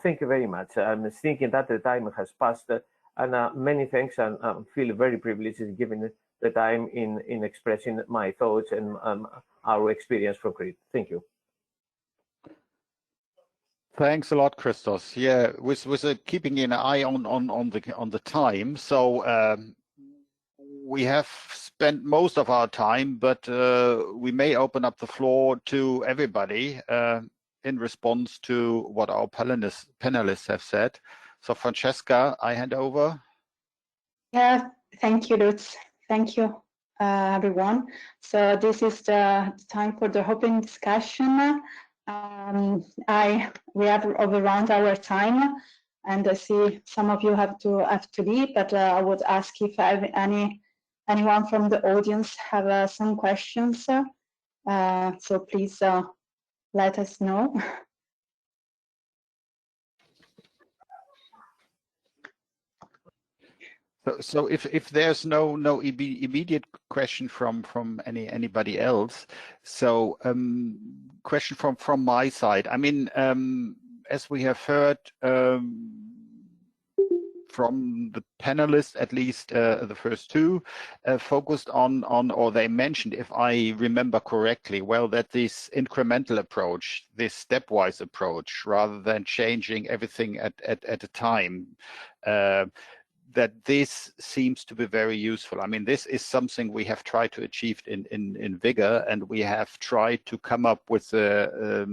Thank you very much. I'm thinking that the time has passed, and many thanks, and I feel very privileged given the time in expressing my thoughts and our experience from Crete. Thank you. Thanks a lot, Christos. Yeah, with keeping an eye on the time. So we have spent most of our time, but we may open up the floor to everybody in response to what our panelists have said. So Francesca, I hand over. Yeah, thank you, Lutz. Thank you, everyone. So this is the time for the open discussion. We have overrun our time, and I see some of you have to leave, but I would ask if anyone from the audience have some questions. So please let us know. So if there's no immediate question from anybody else, so question from my side. I mean, as we have heard from the panelists, at least the first two, focused on, or they mentioned, if I remember correctly, well, that this incremental approach, this stepwise approach, rather than changing everything at a time, that this seems to be very useful. I mean, this is something we have tried to achieve in VIGOUR, and we have tried to come up with a,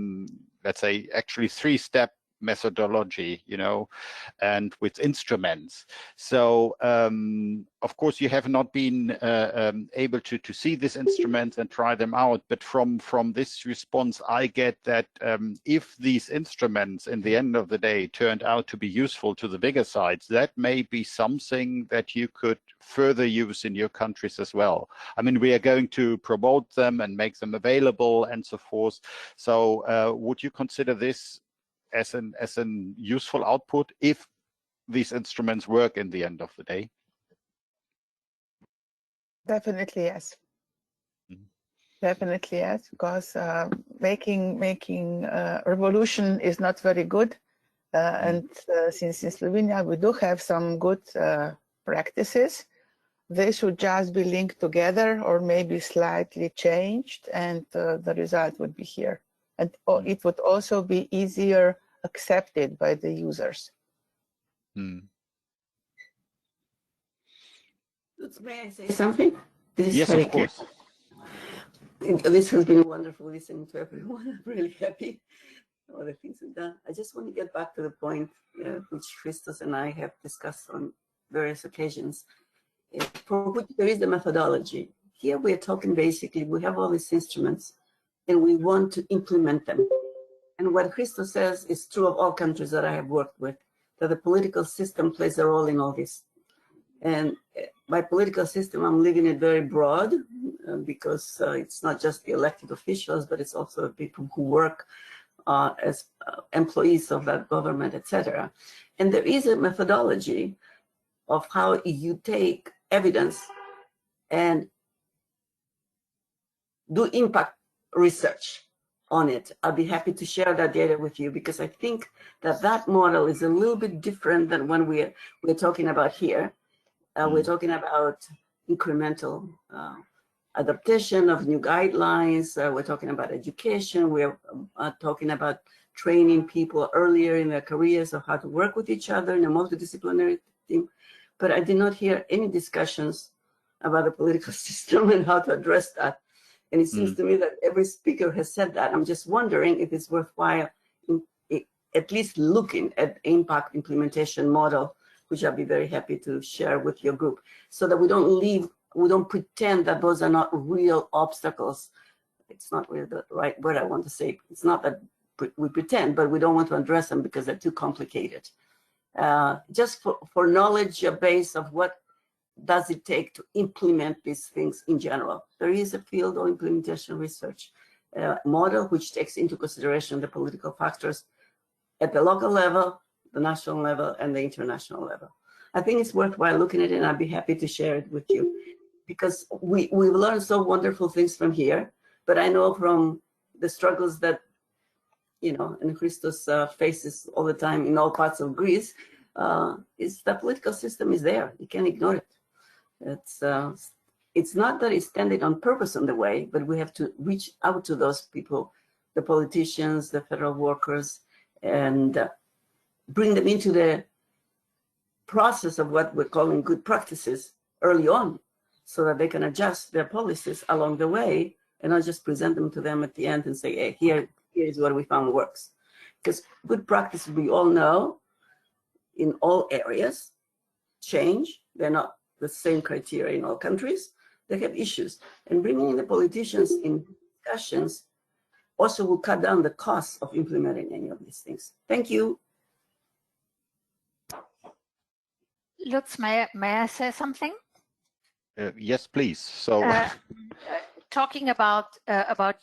let's say, actually 3-step methodology, you know, and with instruments. So of course you have not been able to see these instruments and try them out, but from this response I get that if these instruments in the end of the day turned out to be useful to the VIGOUR sites, that may be something that you could further use in your countries as well. I mean, we are going to promote them and make them available and so forth. So would you consider this as an useful output if these instruments work in the end of the day? Definitely yes. Definitely yes, because making revolution is not very good, and since in Slovenia we do have some good practices, they should just be linked together or maybe slightly changed, and the result would be here. And it would also be easier accepted by the users. May I say something? Yes, of course. This has been wonderful listening to everyone. I'm really happy with all the things we've done. I just want to get back to the point which Christos and I have discussed on various occasions, for which there is the methodology. Here we are talking basically, we have all these instruments and we want to implement them. And what Christos says is true of all countries that I have worked with, that the political system plays a role in all this. And by political system, I'm leaving it very broad because it's not just the elected officials, but it's also people who work as employees of that government, etc. And there is a methodology of how you take evidence and do impact research on it. I'll be happy to share that data with you, because I think that that model is a little bit different than when we're talking about here. We're talking about incremental adaptation of new guidelines. We're talking about education. We're talking about training people earlier in their careers of how to work with each other in a multidisciplinary team. But I did not hear any discussions about the political system and how to address that. And it seems to me that every speaker has said that. I'm just wondering if it's worthwhile at least looking at impact implementation model, which I'll be very happy to share with your group, so that we don't pretend that those are not real obstacles. It's not really the right word I want to say. It's not that we pretend, but we don't want to address them because they're too complicated. Just for knowledge base of what does it take to implement these things in general. There is a field of implementation research model which takes into consideration the political factors at the local level, the national level, and the international level. I think it's worthwhile looking at it, and I'd be happy to share it with you, because we've learned so wonderful things from here. But I know from the struggles that, you know, and Christos faces all the time in all parts of Greece, is the political system is there. You can't ignore it. It's not that it's standing on purpose on the way, but we have to reach out to those people, the politicians, the federal workers, and bring them into the process of what we're calling good practices early on, so that they can adjust their policies along the way and not just present them to them at the end and say, hey, here is what we found works. Because good practices, we all know, in all areas, change. They're not the same criteria in all countries. They have issues. And bringing in the politicians in discussions also will cut down the cost of implementing any of these things. Thank you. Lutz, may I say something? Yes, please. So, talking about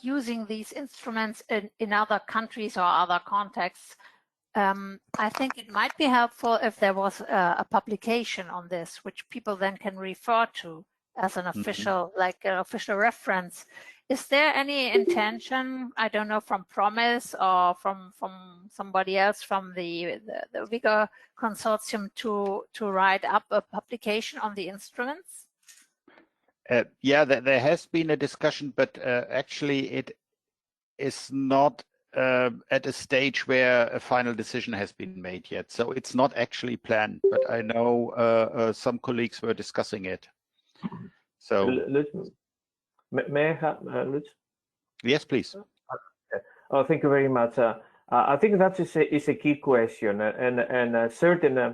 using these instruments in other countries or other contexts, I think it might be helpful if there was a publication on this, which people then can refer to as an official, like an official reference. Is there any intention, I don't know, from Promise or from somebody else from the VIGOUR consortium to write up a publication on the instruments? Yeah, there has been a discussion, but actually it is not at a stage where a final decision has been made yet. So it's not actually planned, but I know some colleagues were discussing it. So may I have Lutz? Yes, please. Oh, thank you very much. I think that is a key question, and certainly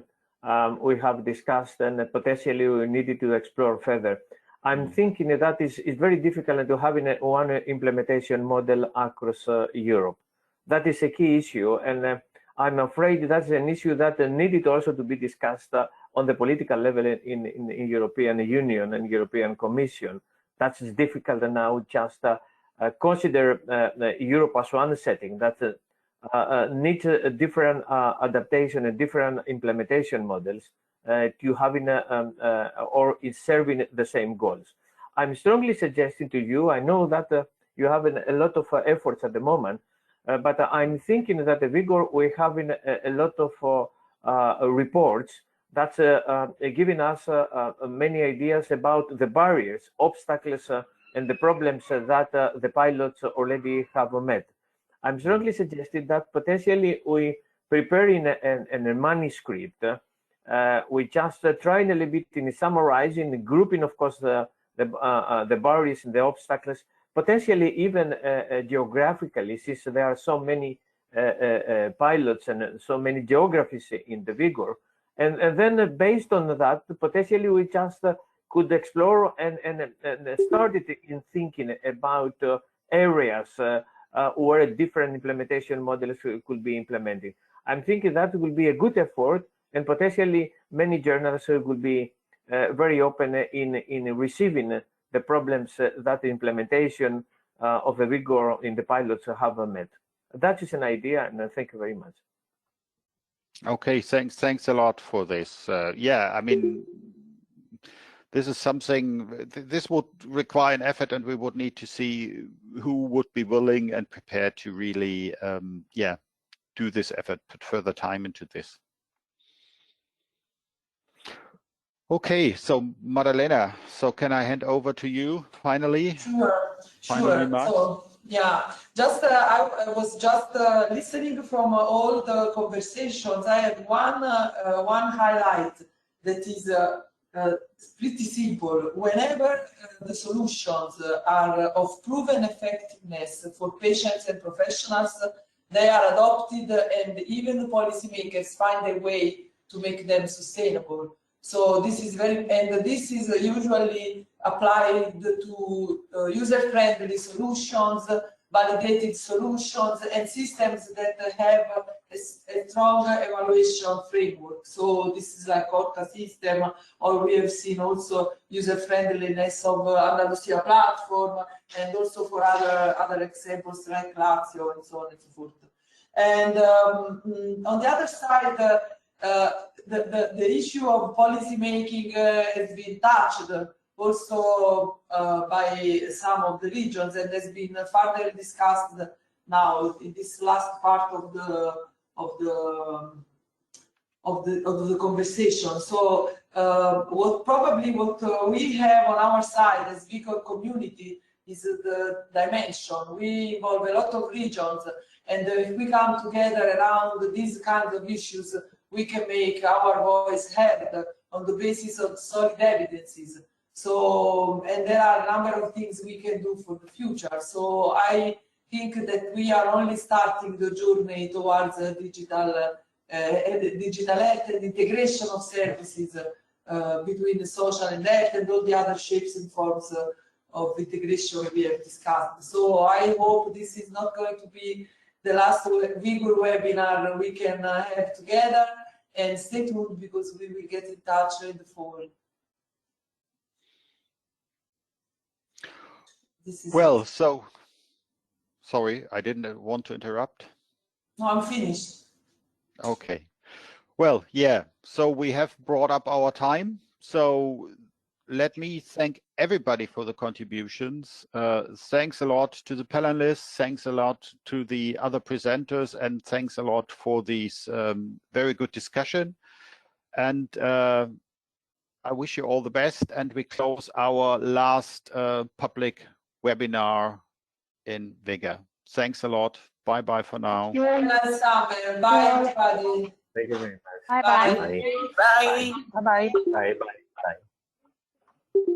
we have discussed and potentially we needed to explore further. I'm thinking that it's very difficult to have one implementation model across Europe. That is a key issue, and I'm afraid that's an issue that needed also to be discussed on the political level in European Union and European Commission. That's difficult now. Just consider Europe as one setting that needs a different adaptation and different implementation models to having or is serving the same goals. I'm strongly suggesting to you, I know that you have a lot of efforts at the moment, but I'm thinking that the VIGOUR, we're having a lot of reports that's giving us many ideas about the barriers, obstacles, and the problems that the pilots already have met. I'm strongly suggesting that potentially we preparing a manuscript. We just trying a little bit in summarizing, grouping, of course, the barriers and the obstacles, potentially even geographically, since there are so many pilots and so many geographies in the VIGOUR. And then based on that, potentially we just could explore and started in thinking about areas where different implementation models could be implemented. I'm thinking that will be a good effort, and potentially many journals will be very open in receiving the problems that the implementation of the VIGOUR in the pilots have met. That is an idea, and thank you very much. Okay, thanks a lot for this. Yeah, I mean, this is something, this would require an effort, and we would need to see who would be willing and prepared to really, yeah, do this effort, put further time into this. Okay, so Maddalena, so can I hand over to you finally? Sure. Remarks? So, yeah, just I was just listening from all the conversations. I have one highlight that is pretty simple. Whenever the solutions are of proven effectiveness for patients and professionals, they are adopted, and even the policymakers find a way to make them sustainable. So this is this is usually applied to user-friendly solutions, validated solutions, and systems that have a strong evaluation framework. So this is like ORCA system, or we have seen also user-friendliness of Andalusia platform, and also for other examples like Lazio and so on and so forth. And on the other side, the issue of policy making has been touched also by some of the regions and has been further discussed now in this last part of the conversation. So what we have on our side as VIGOUR community is the dimension. We involve a lot of regions, and if we come together around these kinds of issues, we can make our voice heard on the basis of solid evidences. So, and there are a number of things we can do for the future. So I think that we are only starting the journey towards digital health and integration of services between the social and health and all the other shapes and forms of integration we have discussed. So I hope this is not going to be the last VIGOUR webinar we can have together, and stay tuned because we will get in touch in the fall. Well, so sorry, I didn't want to interrupt. No, I'm finished. Okay. Well, yeah, so we have brought up our time. So let me thank everybody for the contributions. Thanks a lot to the panelists. Thanks a lot to the other presenters, and thanks a lot for this very good discussion. And I wish you all the best. And we close our last public webinar in VIGOUR. Thanks a lot. Bye-bye for now. Nice summer. Bye, everybody. Thank you very much. Bye-bye. Bye. Bye-bye. Bye bye. Bye.